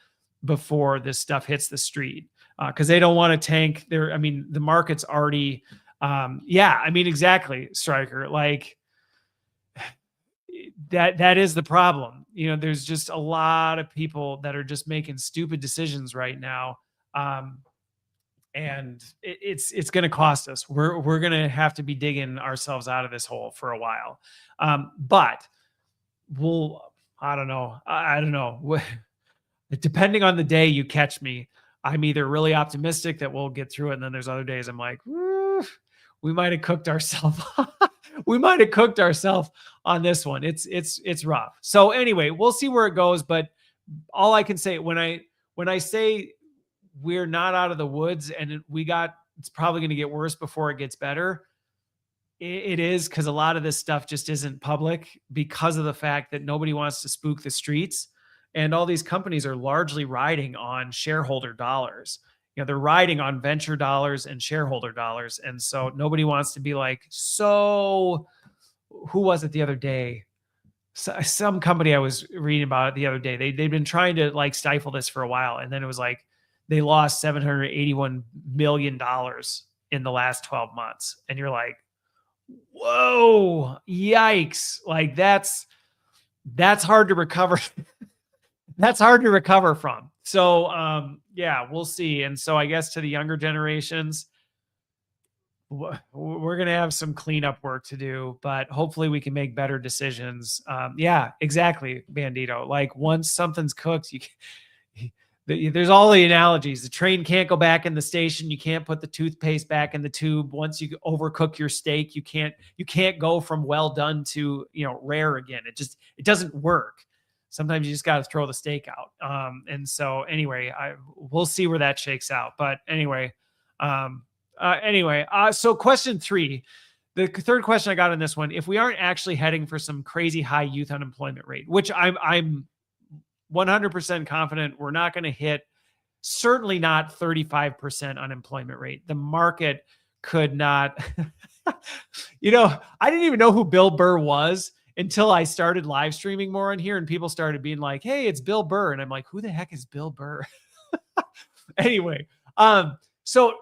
before this stuff hits the street. Because they don't want to tank the market's already, exactly, Stryker. Like, that is the problem. There's just a lot of people that are just making stupid decisions right now. And it's going to cost us. We're going to have to be digging ourselves out of this hole for a while. But I don't know. Depending on the day you catch me, I'm either really optimistic that we'll get through it, and then there's other days I'm like, we might have cooked ourselves. We might have cooked ourselves on this one. It's rough. So anyway, we'll see where it goes. But all I can say, when I say we're not out of the woods and it's probably going to get worse before it gets better, it is, because a lot of this stuff just isn't public because of the fact that nobody wants to spook the streets. And all these companies are largely riding on shareholder dollars. They're riding on venture dollars and shareholder dollars. And so nobody wants to be like, so who was it the other day? Some company I was reading about it the other day. They've been trying to like stifle this for a while. And then it was like, they lost $781 million in the last 12 months. And you're like, whoa, yikes. Like, that's hard to recover. That's hard to recover from. So, we'll see. And so I guess to the younger generations, we're going to have some cleanup work to do, but hopefully we can make better decisions. Exactly, Bandito. Like, once something's cooked, there's all the analogies. The train can't go back in the station. You can't put the toothpaste back in the tube. Once you overcook your steak, you can't go from well done to, rare again. It doesn't work. Sometimes you just got to throw the steak out. And so anyway, we'll see where that shakes out. But anyway, so question 3, the third question I got on this one: if we aren't actually heading for some crazy high youth unemployment rate, which I'm 100% confident we're not going to hit, certainly not 35% unemployment rate. The market could not, I didn't even know who Bill Burr was until I started live streaming more on here, and people started being like, hey, it's Bill Burr. And I'm like, who the heck is Bill Burr? Anyway, so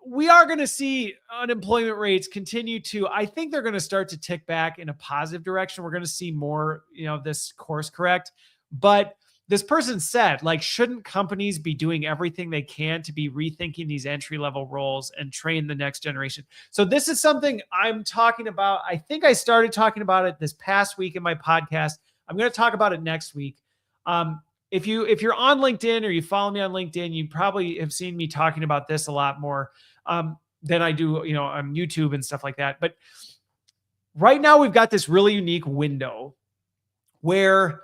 we are going to see unemployment rates continue to, I think they're going to start to tick back in a positive direction. We're going to see more, this course correct. But this person said, like, shouldn't companies be doing everything they can to be rethinking these entry-level roles and train the next generation? So this is something I'm talking about. I think I started talking about it this past week in my podcast. I'm going to talk about it next week. If you're on LinkedIn or you follow me on LinkedIn, you probably have seen me talking about this a lot more than I do, on YouTube and stuff like that. But right now we've got this really unique window where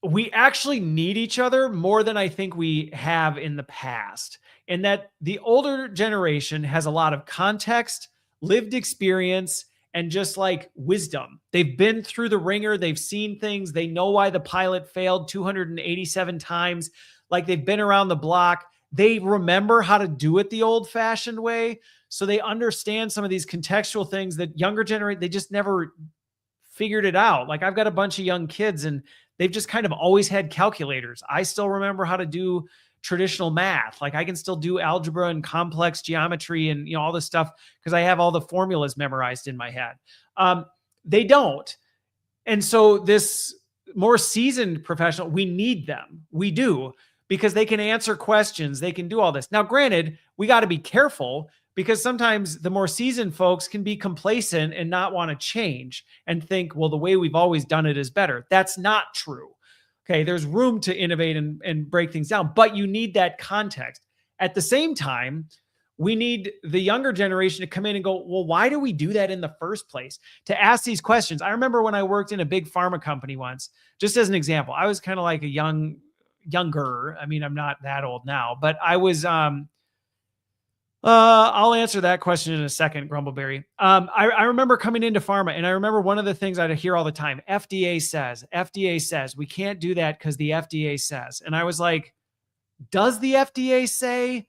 we actually need each other more than I think we have in the past. And that the older generation has a lot of context, lived experience, and just like wisdom. They've been through the ringer, they've seen things, they know why the pilot failed 287 times. Like they've been around the block. They remember how to do it the old fashioned way. So they understand some of these contextual things that younger generation, they just never figured it out. Like I've got a bunch of young kids and they've just kind of always had calculators. I still remember how to do traditional math. Like I can still do algebra and complex geometry and all this stuff because I have all the formulas memorized in my head. They don't. And so this more seasoned professional, we need them. We do, because they can answer questions. They can do all this. Now, granted, we got to be careful because sometimes the more seasoned folks can be complacent and not want to change and think, well, the way we've always done it is better. That's not true. Okay, there's room to innovate and break things down, but you need that context. At the same time, we need the younger generation to come in and go, well, why do we do that in the first place? To ask these questions. I remember when I worked in a big pharma company once, just as an example, I was kind of like a younger. I mean, I'm not that old now, but I was, I'll answer that question in a second, Grumbleberry. I remember coming into pharma, and I remember one of the things I'd hear all the time, FDA says, we can't do that because the FDA says. And I was like, does the FDA say,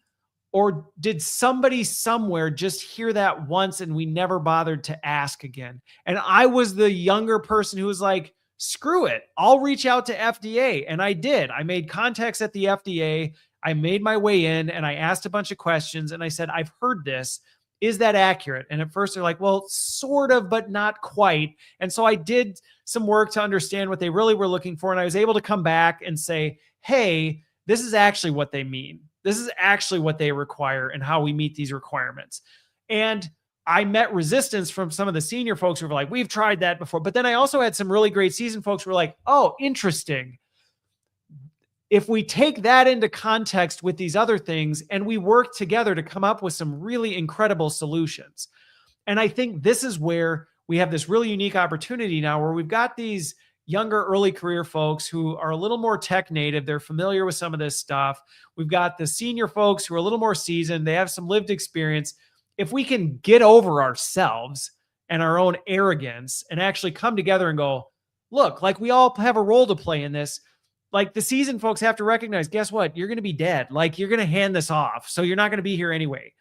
or did somebody somewhere just hear that once and we never bothered to ask again? And I was the younger person who was like, screw it, I'll reach out to FDA. And I did. I made contacts at the FDA. I made my way in and I asked a bunch of questions and I said, I've heard this. Is that accurate? And at first they're like, well, sort of, but not quite. And so I did some work to understand what they really were looking for. And I was able to come back and say, hey, this is actually what they mean. This is actually what they require and how we meet these requirements. And I met resistance from some of the senior folks who were like, we've tried that before. But then I also had some really great seasoned folks who were like, oh, interesting. If we take that into context with these other things and we work together to come up with some really incredible solutions. And I think this is where we have this really unique opportunity now where we've got these younger early career folks who are a little more tech native. They're familiar with some of this stuff. We've got the senior folks who are a little more seasoned. They have some lived experience. If we can get over ourselves and our own arrogance and actually come together and go, look, like we all have a role to play in this. Like the seasoned folks have to recognize, guess what? You're going to be dead. Like you're going to hand this off. So you're not going to be here anyway.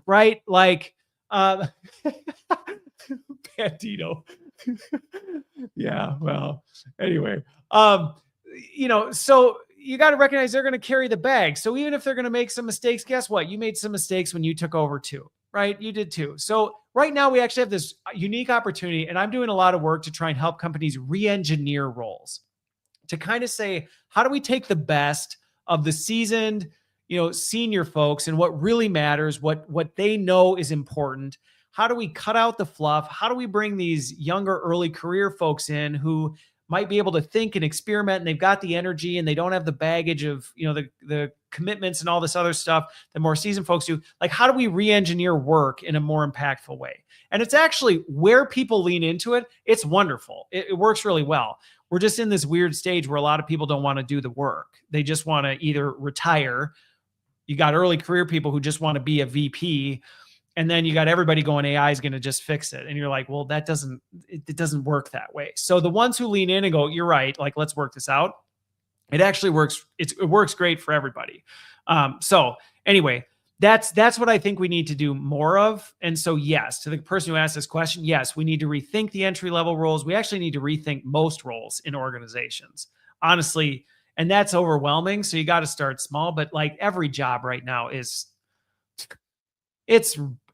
Right? Like, Bandito. Yeah. Well, anyway, so you got to recognize they're going to carry the bag. So even if they're going to make some mistakes, guess what? You made some mistakes when you took over too, right? You did too. So right now we actually have this unique opportunity, and I'm doing a lot of work to try and help companies re-engineer roles to kind of say, how do we take the best of the seasoned, senior folks and what really matters, what they know is important? How do we cut out the fluff? How do we bring these younger early career folks in who might be able to think and experiment, and they've got the energy and they don't have the baggage of, the commitments and all this other stuff that more seasoned folks do? Like, how do we re-engineer work in a more impactful way? And it's actually where people lean into it. It's wonderful. It works really well. We're just in this weird stage where a lot of people don't want to do the work. They just want to either retire. You got early career people who just want to be a VP. And then you got everybody going, AI is going to just fix it. And you're like, well, it doesn't work that way. So the ones who lean in and go, you're right, like, let's work this out. It actually works. It works great for everybody. So anyway, that's what I think we need to do more of. And so, yes, to the person who asked this question, yes, we need to rethink the entry-level roles. We actually need to rethink most roles in organizations, honestly. And that's overwhelming. So you got to start small, but like every job right now it's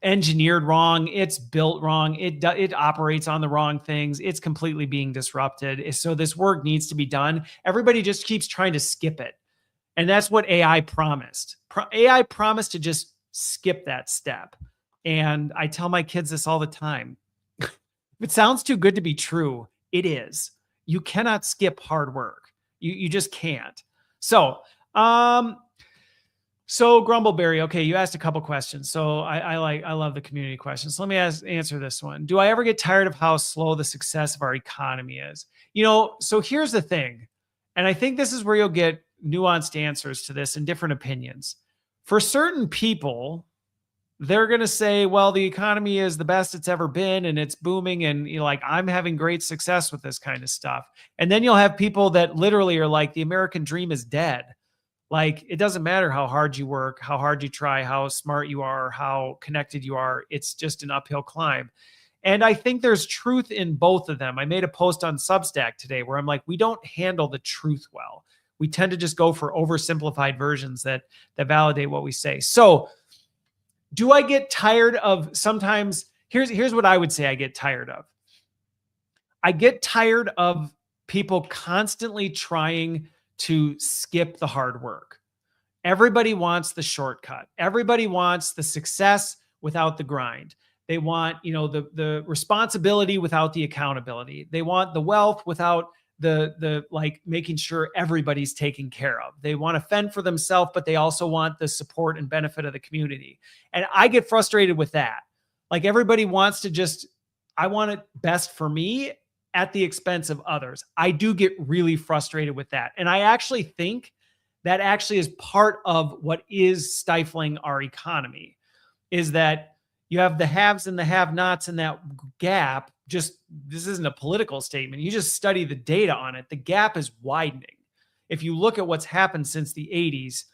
engineered wrong. It's built wrong. It operates on the wrong things. It's completely being disrupted. So this work needs to be done. Everybody just keeps trying to skip it. And that's what AI promised. AI promised to just skip that step. And I tell my kids this all the time. If it sounds too good to be true, it is. You cannot skip hard work. You just can't. So So Grumbleberry, okay, you asked a couple questions. So I love the community questions. So let me answer this one. Do I ever get tired of how slow the success of our economy is? So here's the thing, and I think this is where you'll get nuanced answers to this and different opinions. For certain people, they're going to say, well, the economy is the best it's ever been and it's booming. And like, I'm having great success with this kind of stuff. And then you'll have people that literally are like, the American dream is dead. Like, it doesn't matter how hard you work, how hard you try, how smart you are, how connected you are. It's just an uphill climb. And I think there's truth in both of them. I made a post on Substack today where I'm like, we don't handle the truth well. We tend to just go for oversimplified versions that validate what we say. So, do I get tired of sometimes? Here's what I would say I get tired of. I get tired of people constantly trying to skip the hard work. Everybody wants the shortcut. Everybody wants the success without the grind. They want, the responsibility without the accountability. They want the wealth without the like making sure everybody's taken care of. They want to fend for themselves, but they also want the support and benefit of the community. And I get frustrated with that. Like, everybody wants to just, I want it best for me at the expense of others. I do get really frustrated with that. And I actually think that actually is part of what is stifling our economy, is that you have the haves and the have-nots in that gap. Just, this isn't a political statement. You just study the data on it. The gap is widening. If you look at what's happened since the 80s,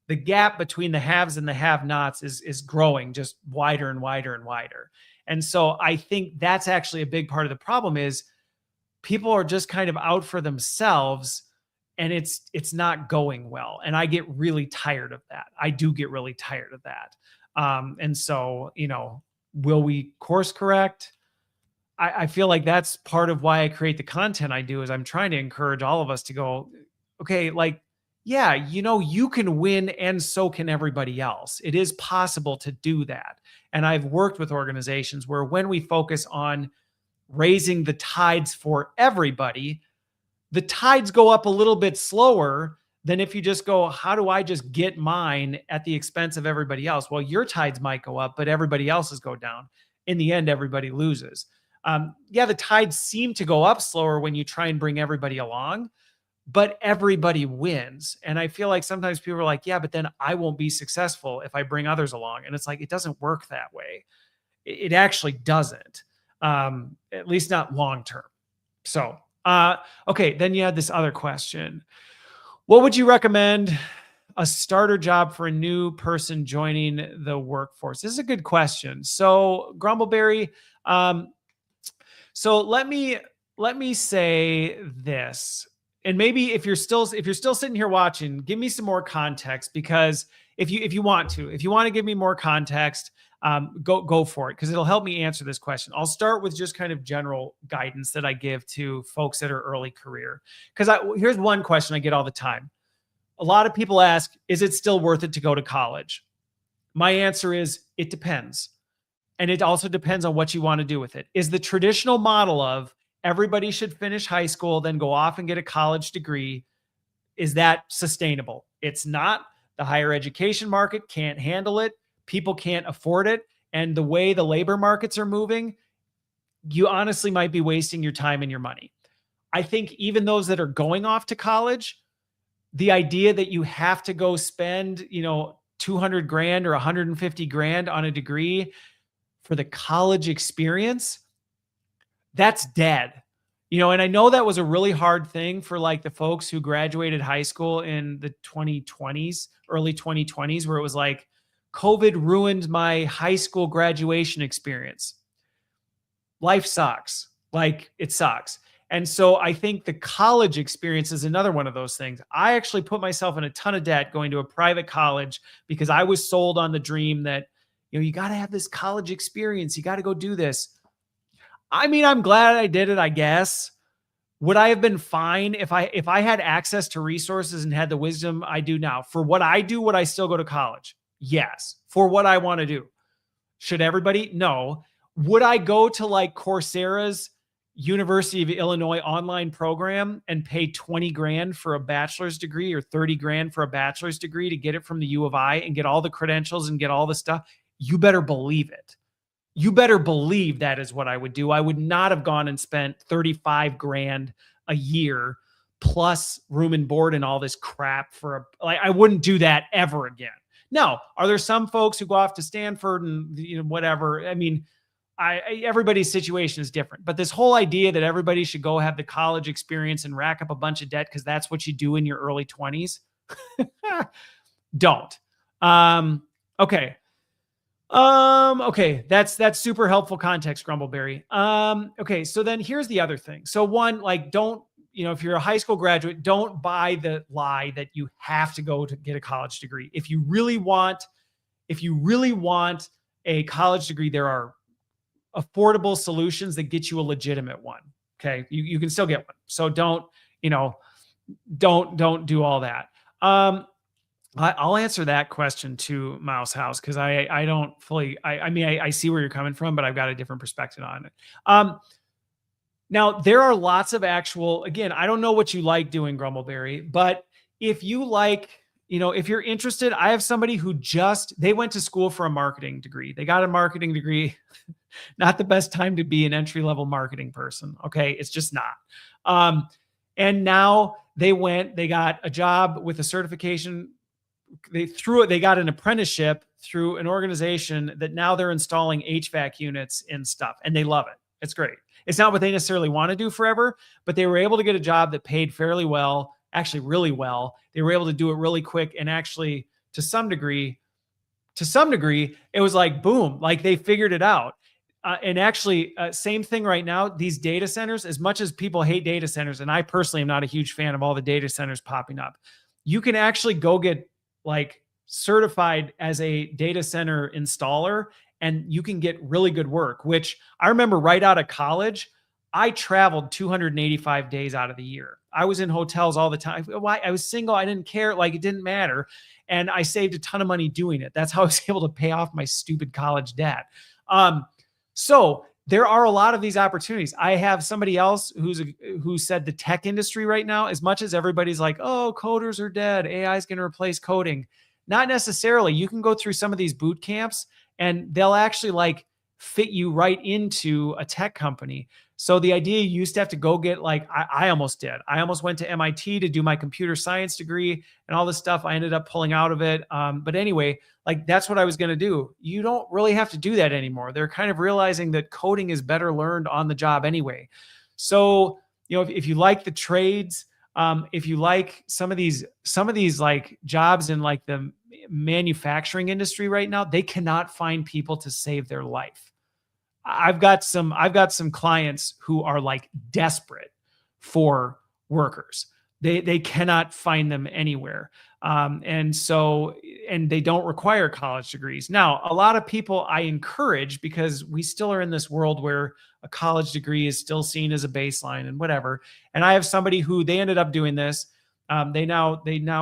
the gap between the haves and the have-nots is growing just wider and wider and wider. And so I think that's actually a big part of the problem, is people are just kind of out for themselves, and it's not going well. And I get really tired of that. I do get really tired of that. And so, will we course correct? I feel like that's part of why I create the content I do, is I'm trying to encourage all of us to go, okay, like, yeah, you can win and so can everybody else. It is possible to do that. And I've worked with organizations where when we focus on raising the tides for everybody, the tides go up a little bit slower than if you just go, how do I just get mine at the expense of everybody else? Well, your tides might go up, but everybody else's go down. In the end, everybody loses. The tides seem to go up slower when you try and bring everybody along, but everybody wins. And I feel like sometimes people are like, yeah, but then I won't be successful if I bring others along. And it's like, it doesn't work that way. It actually doesn't, at least not long-term. So, okay, then you had this other question. What would you recommend a starter job for a new person joining the workforce? This is a good question. So, Grumbleberry, so let me say this, and maybe if you're still sitting here watching, give me some more context, because if you want to give me more context, go for it, because it'll help me answer this question. I'll start with just kind of general guidance that I give to folks that are early career. Because here's one question I get all the time. A lot of people ask, is it still worth it to go to college? My answer is, it depends. And it also depends on what you want to do with it. Is the traditional model of everybody should finish high school, then go off and get a college degree, is that sustainable? It's not. The higher education market can't handle it. People can't afford it. And the way the labor markets are moving, you honestly might be wasting your time and your money. I think even those that are going off to college, the idea that you have to go spend, 200 grand or 150 grand on a degree for the college experience, that's dead. And I know that was a really hard thing for like the folks who graduated high school in the 2020s, early 2020s, where it was like, COVID ruined my high school graduation experience. Life sucks. Like, it sucks. And so I think the college experience is another one of those things. I actually put myself in a ton of debt going to a private college because I was sold on the dream that, you got to have this college experience. You got to go do this. I mean, I'm glad I did it, I guess. Would I have been fine if I had access to resources and had the wisdom I do now? For what I do, would I still go to college? Yes. For what I want to do. Should everybody? No. Would I go to like Coursera's, University of Illinois online program and pay 20 grand for a bachelor's degree or 30 grand for a bachelor's degree to get it from the U of I and get all the credentials and get all the stuff, you better believe it. You better believe that is what I would do. I would not have gone and spent 35 grand a year plus room and board and all this crap for I wouldn't do that ever again. Now, are there some folks who go off to Stanford and whatever? I mean, everybody's situation is different, but this whole idea that everybody should go have the college experience and rack up a bunch of debt because that's what you do in your early 20s, don't. Okay. Okay. That's super helpful context, Grumbleberry. Okay. So then here's the other thing. So one, like, don't, if you're a high school graduate, don't buy the lie that you have to go to get a college degree. If you really want a college degree, there are affordable solutions that get you a legitimate one. Okay. You can still get one. So don't do all that. I'll answer that question to Mouse House because I don't fully. I see where you're coming from, but I've got a different perspective on it. Now there are lots of actual. Again, I don't know what you like doing, Grumbleberry, but if you like, if you're interested, I have somebody who they went to school for a marketing degree. They got a marketing degree. Not the best time to be an entry-level marketing person. Okay, it's just not. And now they got a job with a certification. They got an apprenticeship through an organization that now they're installing HVAC units and stuff, and they love it. It's great. It's not what they necessarily want to do forever, but they were able to get a job that paid fairly well, actually really well. They were able to do it really quick, and actually to some degree, it was like, boom, like they figured it out. And actually, same thing right now, these data centers, as much as people hate data centers, and I personally am not a huge fan of all the data centers popping up, you can actually go get like certified as a data center installer, and you can get really good work, which I remember right out of college, I traveled 285 days out of the year. I was in hotels all the time. Why? I was single. I didn't care. Like, it didn't matter. And I saved a ton of money doing it. That's how I was able to pay off my stupid college debt. So there are a lot of these opportunities. I have somebody else who said the tech industry right now, as much as everybody's like, oh, coders are dead, AI is going to replace coding. Not necessarily. You can go through some of these boot camps and they'll actually like fit you right into a tech company. So the idea, you used to have to go get, like, I almost did. I almost went to MIT to do my computer science degree and all this stuff. I ended up pulling out of it. But anyway, like, that's what I was going to do. You don't really have to do that anymore. They're kind of realizing that coding is better learned on the job anyway. So, if you like the trades, if you like some of these like jobs in like the manufacturing industry right now, they cannot find people to save their life. I've got some clients who are like desperate for workers. They cannot find them anywhere. And they don't require college degrees. Now, a lot of people I encourage, because we still are in this world where a college degree is still seen as a baseline and whatever. And I have somebody who, they ended up doing this. They now,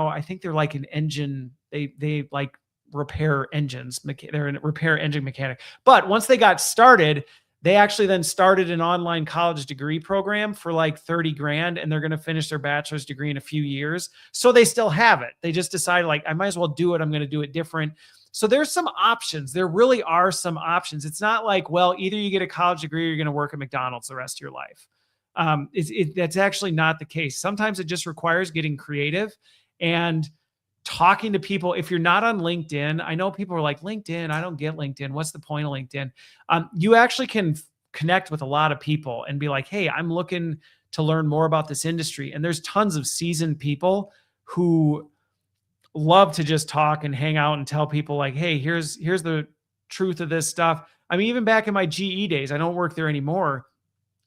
I think they're like an engine. They like repair engines. They're a repair engine mechanic. But once they got started, they actually then started an online college degree program for like 30 grand, and they're going to finish their bachelor's degree in a few years. So they still have it. They just decided, like, I might as well do it. I'm going to do it different. So there's some options. There really are some options. It's not like, well, either you get a college degree or you're going to work at McDonald's the rest of your life. That's actually not the case. Sometimes it just requires getting creative and talking to people. If you're not on LinkedIn, I know people are like, LinkedIn, I don't get LinkedIn. What's the point of LinkedIn? You actually can connect with a lot of people and be like, hey, I'm looking to learn more about this industry. And there's tons of seasoned people who love to just talk and hang out and tell people like, hey, here's the truth of this stuff. I mean, even back in my GE days, I don't work there anymore.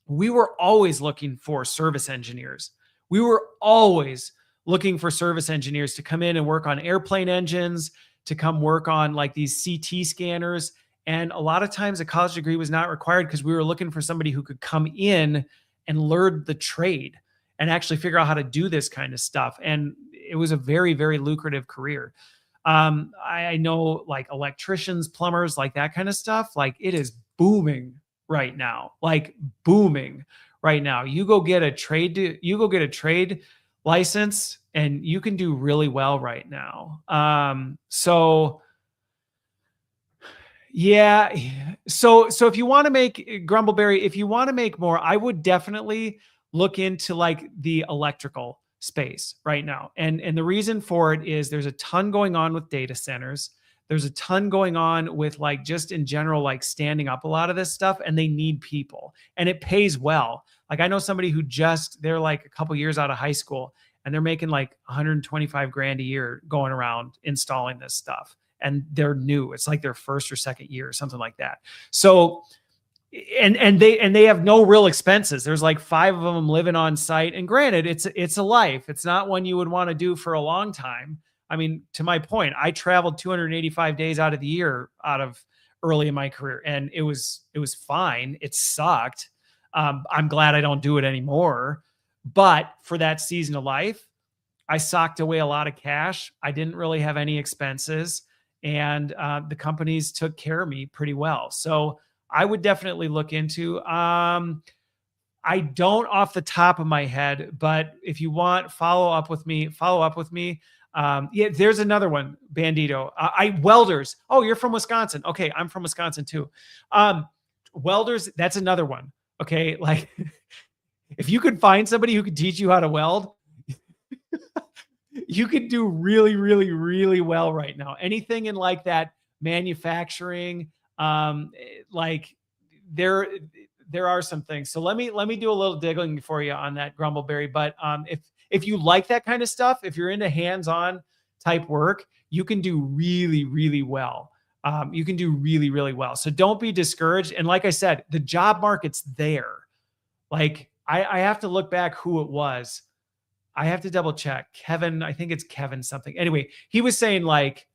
We were always looking for service engineers. We were always looking for service engineers to come in and work on airplane engines, to come work on like these CT scanners. And a lot of times a college degree was not required because we were looking for somebody who could come in and learn the trade and actually figure out how to do this kind of stuff. And it was a very, very lucrative career. I know like electricians, plumbers, like that kind of stuff, like it is booming right now, like booming right now. You go get a trade license and you can do really well right now. So yeah. So if you want to make Grumbleberry, if you want to make more, I would definitely look into like the electrical space right now. And the reason for it is there's a ton going on with data centers. There's a ton going on with like just in general, like standing up a lot of this stuff, and they need people and it pays well. Like I know somebody who they're like a couple years out of high school and they're making like 125 grand a year going around installing this stuff, and they're new. It's like their first or second year or something like that. So, and they have no real expenses. There's like 5 of them living on site. And granted, it's a life. It's not one you would want to do for a long time. I mean, to my point, I traveled 285 days out of the year out of early in my career, and it was fine. It sucked. I'm glad I don't do it anymore. But for that season of life, I socked away a lot of cash. I didn't really have any expenses, and the companies took care of me pretty well. So I would definitely look into. I don't off the top of my head, but if you want, follow up with me. Yeah, there's another one, Bandito. Welders. Oh, you're from Wisconsin. Okay, I'm from Wisconsin too. Welders, that's another one. Okay, like if you could find somebody who could teach you how to weld, you could do really, really, really well right now. Anything in like that manufacturing, like there are some things. So let me do a little digging for you on that, Grumbleberry. But if you like that kind of stuff, if you're into hands-on type work, you can do really, really well. You can do really, really well. So don't be discouraged. And like I said, the job market's there. Like I have to look back who it was. I have to double check. Kevin, I think it's Kevin something. Anyway, he was saying like,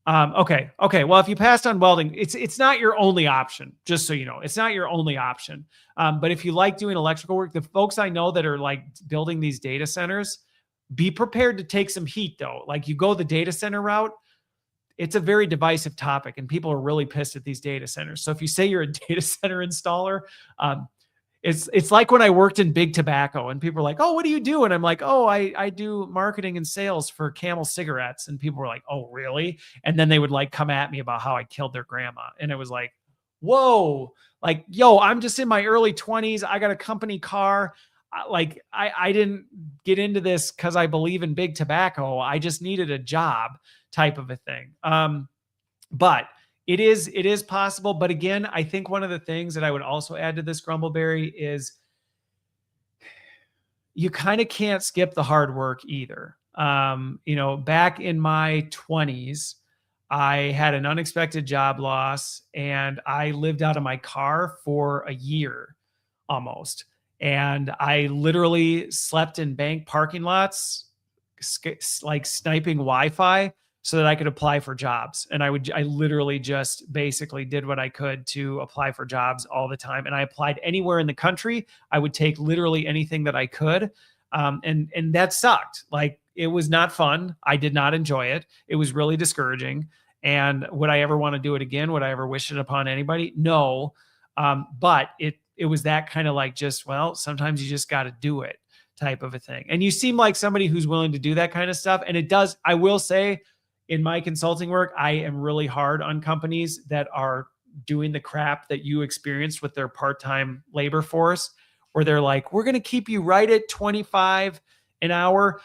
okay. Well, if you passed on welding, it's not your only option, just so you know. It's not your only option. But if you like doing electrical work, the folks I know that are like building these data centers, be prepared to take some heat though. Like you go the data center route, it's a very divisive topic and people are really pissed at these data centers. So if you say you're a data center installer, it's like when I worked in big tobacco and people were like, oh, what do you do? And I'm like, oh, I do marketing and sales for Camel cigarettes. And people were like, oh, really? And then they would like come at me about how I killed their grandma. And it was like, whoa, like, yo, I'm just in my early 20s. I got a company car. I didn't get into this because I believe in big tobacco. I just needed a job type of a thing. But it is possible. But again, I think one of the things that I would also add to this, Grumbleberry, is you kind of can't skip the hard work either. Back in my 20s, I had an unexpected job loss and I lived out of my car for a year almost. And I literally slept in bank parking lots, like sniping Wi-Fi so that I could apply for jobs. And I literally just basically did what I could to apply for jobs all the time. And I applied anywhere in the country. I would take literally anything that I could. And that sucked. Like it was not fun. I did not enjoy it. It was really discouraging. And would I ever want to do it again? Would I ever wish it upon anybody? No. But it was that kind of like just, well, sometimes you just got to do it type of a thing. And you seem like somebody who's willing to do that kind of stuff. And it does, I will say, in my consulting work, I am really hard on companies that are doing the crap that you experienced with their part-time labor force, where they're like, we're going to keep you right at 25 an hour.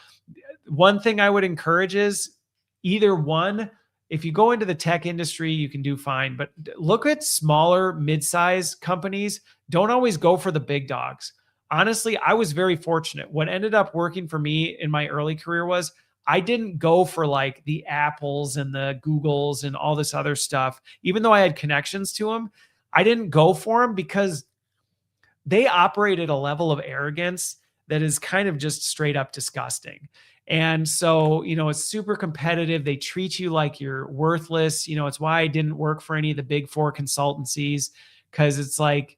One thing I would encourage is either one, if you go into the tech industry, you can do fine, but look at smaller, mid-size companies. Don't always go for the big dogs. Honestly, I was very fortunate. What ended up working for me in my early career was I didn't go for like the Apples and the Googles and all this other stuff. Even though I had connections to them, I didn't go for them because they operate at a level of arrogance that is kind of just straight up disgusting. And so, it's super competitive. They treat you like you're worthless. It's why I didn't work for any of the big four consultancies, because it's like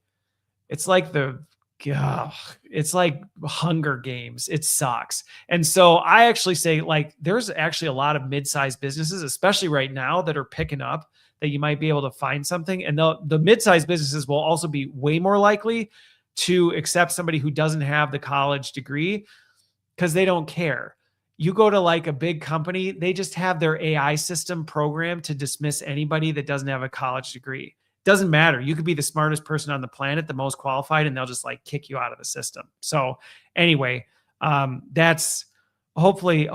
Hunger Games. It sucks. And so I actually say like, there's actually a lot of mid-sized businesses, especially right now, that are picking up that you might be able to find something. And the mid-sized businesses will also be way more likely to accept somebody who doesn't have the college degree because they don't care. You go to like a big company, they just have their AI system programmed to dismiss anybody that doesn't have a college degree. Doesn't matter. You could be the smartest person on the planet, the most qualified, and they'll just like kick you out of the system. So anyway, that's hopefully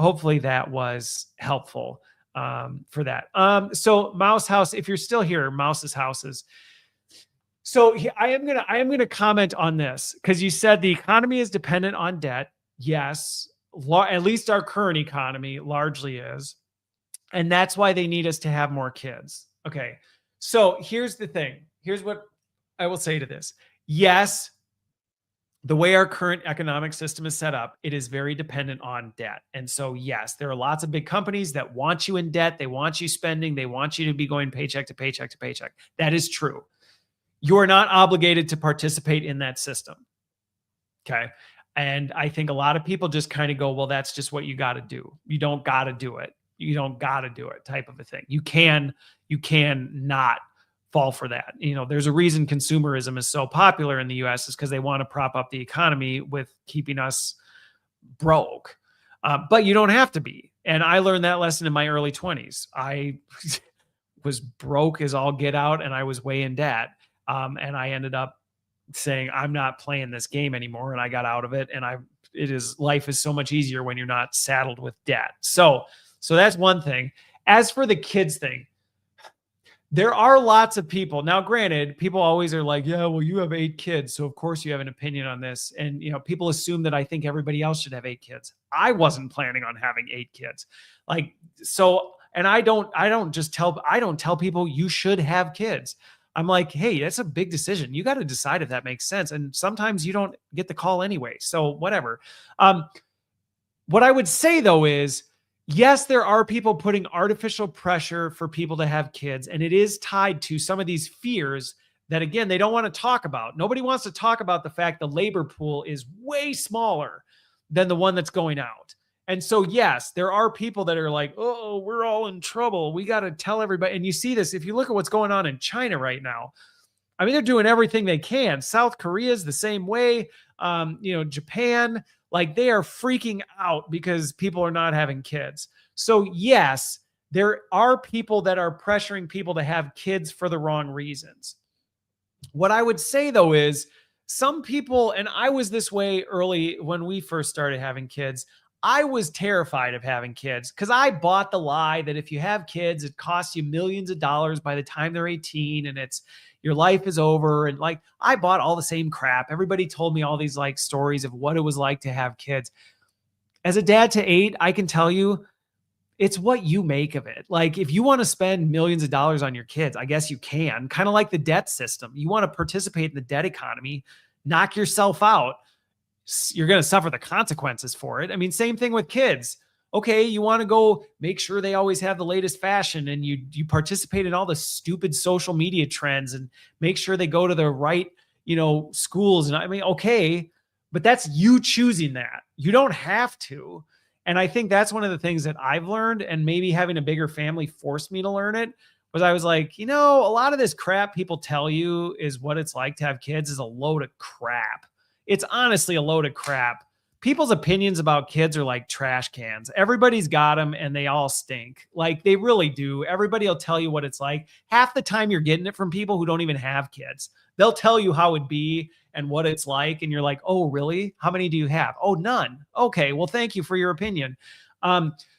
that was helpful for that. So Mouse House, if you're still here, Mouse's Houses. So I am gonna comment on this because you said the economy is dependent on debt. Yes, at least our current economy largely is. And that's why they need us to have more kids. Okay. So here's the thing. Here's what I will say to this. Yes, the way our current economic system is set up, it is very dependent on debt. And so, yes, there are lots of big companies that want you in debt. They want you spending. They want you to be going paycheck to paycheck to paycheck. That is true. You are not obligated to participate in that system. Okay. And I think a lot of people just kind of go, well, that's just what you got to do. You don't got to do it. You don't got to do it type of a thing. You can not fall for that. There's a reason consumerism is so popular in the US is because they want to prop up the economy with keeping us broke. But you don't have to be. And I learned that lesson in my early 20s. I was broke as all get out and I was way in debt. And I ended up saying, I'm not playing this game anymore. And I got out of it. And life is so much easier when you're not saddled with debt. So that's one thing. As for the kids thing, there are lots of people. Now, granted, people always are like, yeah, well, you have 8 kids. So of course you have an opinion on this. And, people assume that I think everybody else should have 8 kids. I wasn't planning on having 8 kids. And I don't tell people you should have kids. I'm like, hey, that's a big decision. You got to decide if that makes sense. And sometimes you don't get the call anyway. So whatever. What I would say though is, yes, there are people putting artificial pressure for people to have kids. And it is tied to some of these fears that, again, they don't want to talk about. Nobody wants to talk about the fact the labor pool is way smaller than the one that's going out. And so, yes, there are people that are like, oh, we're all in trouble. We got to tell everybody. And you see this, if you look at what's going on in China right now, I mean, they're doing everything they can. South Korea is the same way. Japan, like they are freaking out because people are not having kids. So yes, there are people that are pressuring people to have kids for the wrong reasons. What I would say though is some people, and I was this way early when we first started having kids, I was terrified of having kids because I bought the lie that if you have kids, it costs you millions of dollars by the time they're 18 and your life is over. And like, I bought all the same crap. Everybody told me all these like stories of what it was like to have kids. As a dad to 8, I can tell you it's what you make of it. Like if you want to spend millions of dollars on your kids, I guess you can, kind of like the debt system. You want to participate in the debt economy, knock yourself out. You're going to suffer the consequences for it. I mean, same thing with kids. Okay, you want to go make sure they always have the latest fashion and you participate in all the stupid social media trends and make sure they go to the right, schools. And I mean, okay, but that's you choosing that. You don't have to. And I think that's one of the things that I've learned, and maybe having a bigger family forced me to learn it, was I was like, a lot of this crap people tell you is what it's like to have kids is a load of crap. It's honestly a load of crap. People's opinions about kids are like trash cans. Everybody's got them and they all stink. Like they really do. Everybody will tell you what it's like. Half the time you're getting it from people who don't even have kids. They'll tell you how it'd be and what it's like. And you're like, oh, really? How many do you have? Oh, none. Okay. Well, thank you for your opinion.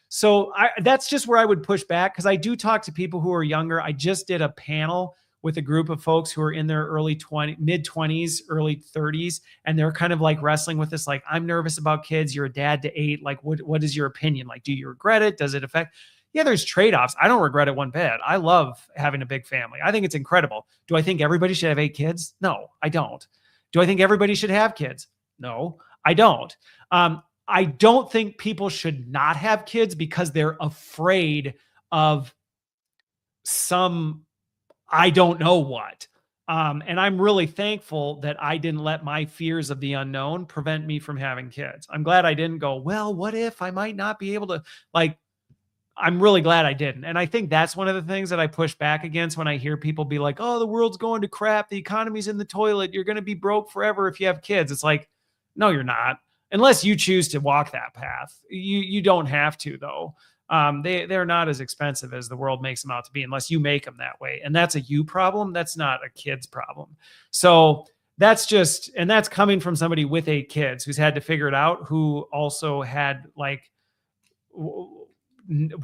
So that's just where I would push back because I do talk to people who are younger. I just did a panel with a group of folks who are in their mid 20s, early 30s. And they're kind of like wrestling with this. Like, I'm nervous about kids. You're a dad to 8. Like, what is your opinion? Like, do you regret it? Does it affect? Yeah, there's trade-offs. I don't regret it one bit. I love having a big family. I think it's incredible. Do I think everybody should have 8 kids? No, I don't. Do I think everybody should have kids? No, I don't. I don't think people should not have kids because they're afraid of some I don't know what. And I'm really thankful that I didn't let my fears of the unknown prevent me from having kids. I'm glad I didn't go, well, what if I might not be able to, like, I'm really glad I didn't. And I think that's one of the things that I push back against when I hear people be like, oh, the world's going to crap. The economy's in the toilet. You're going to be broke forever if you have kids. It's like, no, you're not. Unless you choose to walk that path. You don't have to, though. They're not as expensive as the world makes them out to be unless you make them that way. And that's a you problem. That's not a kid's problem. So that's coming from somebody with 8 kids who's had to figure it out, who also had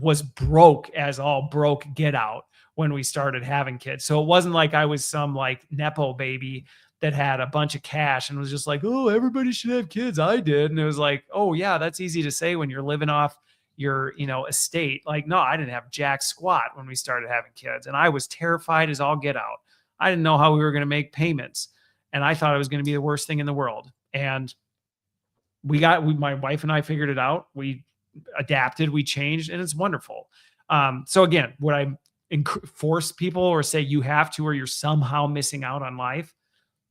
was broke as all broke get out when we started having kids. So it wasn't like I was some Nepo baby that had a bunch of cash and was just like, oh, everybody should have kids. I did. And it was like, oh yeah, that's easy to say when you're living off your, estate. Like, no, I didn't have jack squat when we started having kids. And I was terrified as all get out. I didn't know how we were going to make payments. And I thought it was going to be the worst thing in the world. And my wife and I figured it out. We adapted, we changed, and it's wonderful. So again, would I force people or say you have to, or you're somehow missing out on life?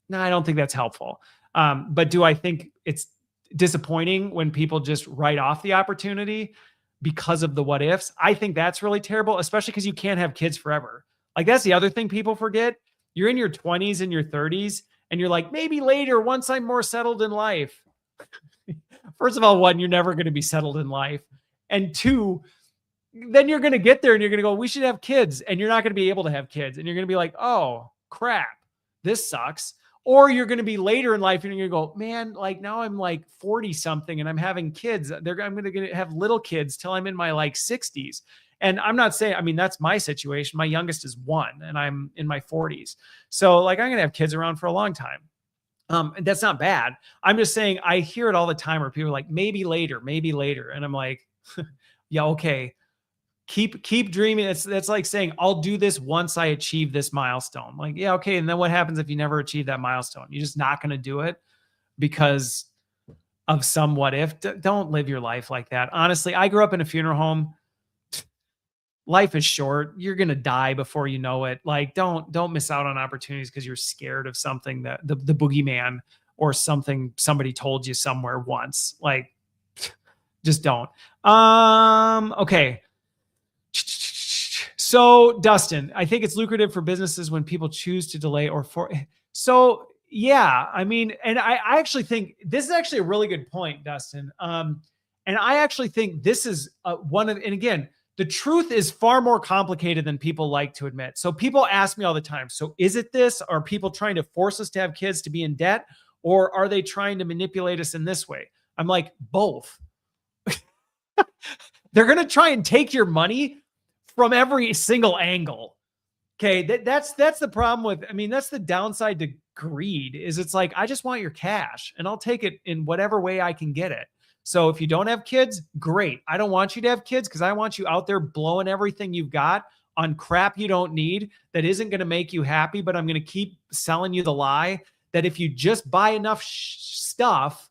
No, I don't think that's helpful. But do I think it's disappointing when people just write off the opportunity because of the what ifs? I think that's really terrible, especially because you can't have kids forever. Like, that's the other thing people forget. You're in your 20s and your 30s, and you're like, maybe later, once I'm more settled in life. First of all, one, you're never going to be settled in life. And two, then you're going to get there and you're going to go, we should have kids. And you're not going to be able to have kids. And you're going to be like, oh, crap, this sucks. Or you're going to be later in life and you're going to go, man, now I'm 40 something and I'm having kids. I'm going to have little kids till I'm in my 60s. And I'm not saying, that's my situation. My youngest is 1 and I'm in my 40s. So I'm going to have kids around for a long time. And that's not bad. I'm just saying, I hear it all the time where people are like, maybe later. And I'm like, yeah, okay. Keep dreaming. That's like saying, I'll do this once I achieve this milestone. Like, yeah, okay. And then what happens if you never achieve that milestone? You're just not going to do it because of some what if. Don't live your life like that. Honestly, I grew up in a funeral home. Life is short. You're going to die before you know it. Don't miss out on opportunities because you're scared of something that the boogeyman or something somebody told you somewhere once. Just don't. Okay. So Dustin, I think it's lucrative for businesses when people choose to delay so yeah, and I actually think this is actually a really good point, Dustin. And I actually think this is and again, the truth is far more complicated than people like to admit. So people ask me all the time, so is it this? Are people trying to force us to have kids to be in debt? Or are they trying to manipulate us in this way? I'm like, both. They're going to try and take your money from every single angle. Okay. That's the problem with, that's the downside to greed is it's like, I just want your cash and I'll take it in whatever way I can get it. So if you don't have kids, great. I don't want you to have kids because I want you out there blowing everything you've got on crap you don't need that isn't going to make you happy, but I'm going to keep selling you the lie that if you just buy enough stuff,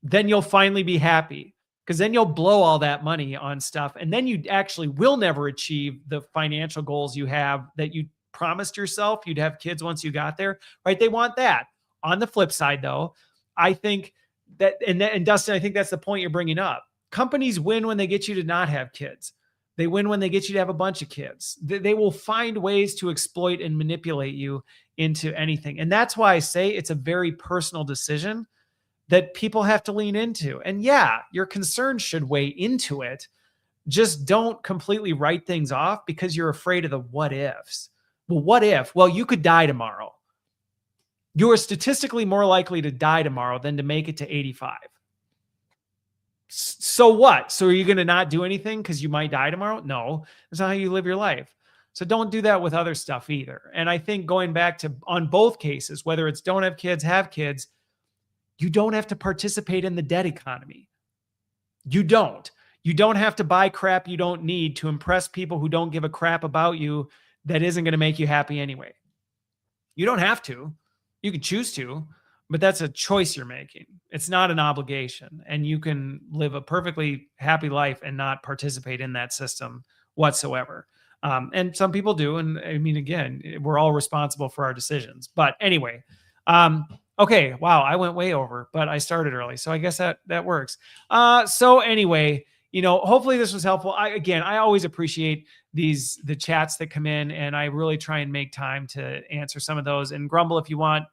then you'll finally be happy. Because then you'll blow all that money on stuff. And then you actually will never achieve the financial goals you have that you promised yourself. You'd have kids once you got there, right? They want that. On the flip side, though, I think that, and Dustin, I think that's the point you're bringing up. Companies win when they get you to not have kids. They win when they get you to have a bunch of kids. They will find ways to exploit and manipulate you into anything. And that's why I say it's a very personal decision that people have to lean into. And yeah, your concerns should weigh into it. Just don't completely write things off because you're afraid of the what ifs. Well, what if? Well, you could die tomorrow. You are statistically more likely to die tomorrow than to make it to 85. So what? So are you going to not do anything because you might die tomorrow? No, that's not how you live your life. So don't do that with other stuff either. And I think going back to on both cases, whether it's don't have kids, have kids, you don't have to participate in the debt economy. You don't. You don't have to buy crap you don't need to impress people who don't give a crap about you that isn't going to make you happy anyway. You don't have to. You can choose to, but that's a choice you're making. It's not an obligation. And you can live a perfectly happy life and not participate in that system whatsoever. And some people do. And again, we're all responsible for our decisions. But anyway, okay. Wow. I went way over, but I started early. So I guess that works. So anyway, hopefully this was helpful. I always appreciate the chats that come in, and I really try and make time to answer some of those. And Grumble, if you want,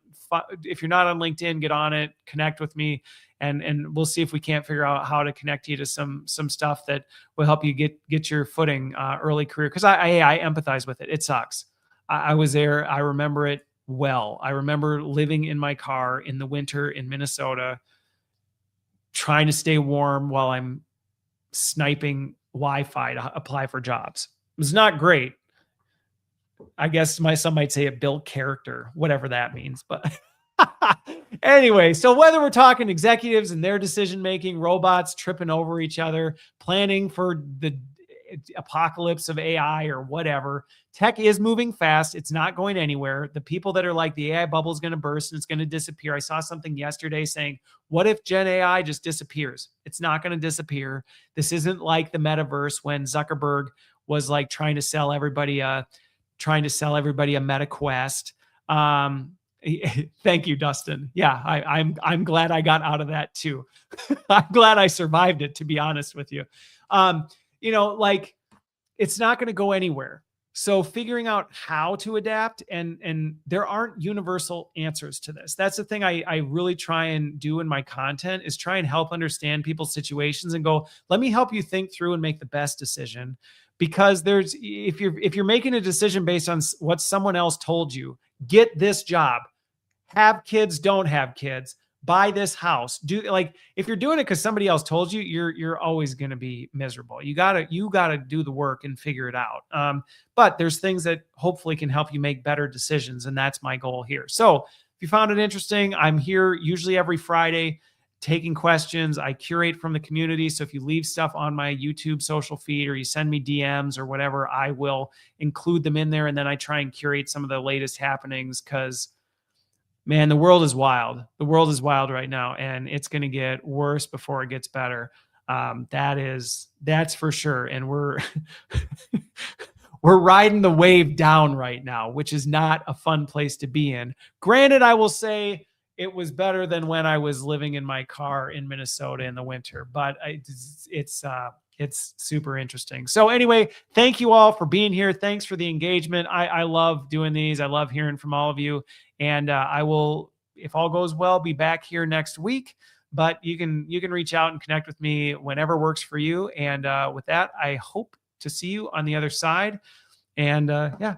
if you're not on LinkedIn, get on it, connect with me, and we'll see if we can't figure out how to connect you to some stuff that will help you get your footing early career. Because I empathize with it. It sucks. I was there. I remember it well. I remember living in my car in the winter in Minnesota, trying to stay warm while I'm sniping Wi-Fi to apply for jobs. It was not great. I guess some might say it built character, whatever that means. But anyway, so whether we're talking executives and their decision making, robots tripping over each other, planning for the apocalypse of AI or whatever, tech is moving fast. It's not going anywhere. The people that are like the AI bubble is going to burst and it's going to disappear. I saw something yesterday saying, what if Gen AI just disappears? It's not going to disappear. This isn't like the metaverse when Zuckerberg was like trying to sell everybody a Meta Quest. Thank you, Dustin. Yeah, I'm glad I got out of that too. I'm glad I survived it, to be honest with you. Like it's not going to go anywhere. So figuring out how to adapt, and there aren't universal answers to this. That's the thing I really try and do in my content, is try and help understand people's situations and go, let me help you think through and make the best decision. Because if you're making a decision based on what someone else told you, get this job, have kids, don't have kids, buy this house, if you're doing it because somebody else told you, you're always going to be miserable. You gotta do the work and figure it out. But there's things that hopefully can help you make better decisions, and that's my goal here. So if you found it interesting, I'm here usually every Friday taking questions. I curate from the community. So if you leave stuff on my YouTube social feed or you send me DMs or whatever, I will include them in there. And then I try and curate some of the latest happenings, because man, the world is wild. The world is wild right now, and it's going to get worse before it gets better. That's for sure. And we're riding the wave down right now, which is not a fun place to be in. Granted, I will say it was better than when I was living in my car in Minnesota in the winter, but it's super interesting. So anyway, thank you all for being here. Thanks for the engagement. I love doing these. I love hearing from all of you. And I will, if all goes well, be back here next week. But you can reach out and connect with me whenever works for you. And with that, I hope to see you on the other side. And yeah,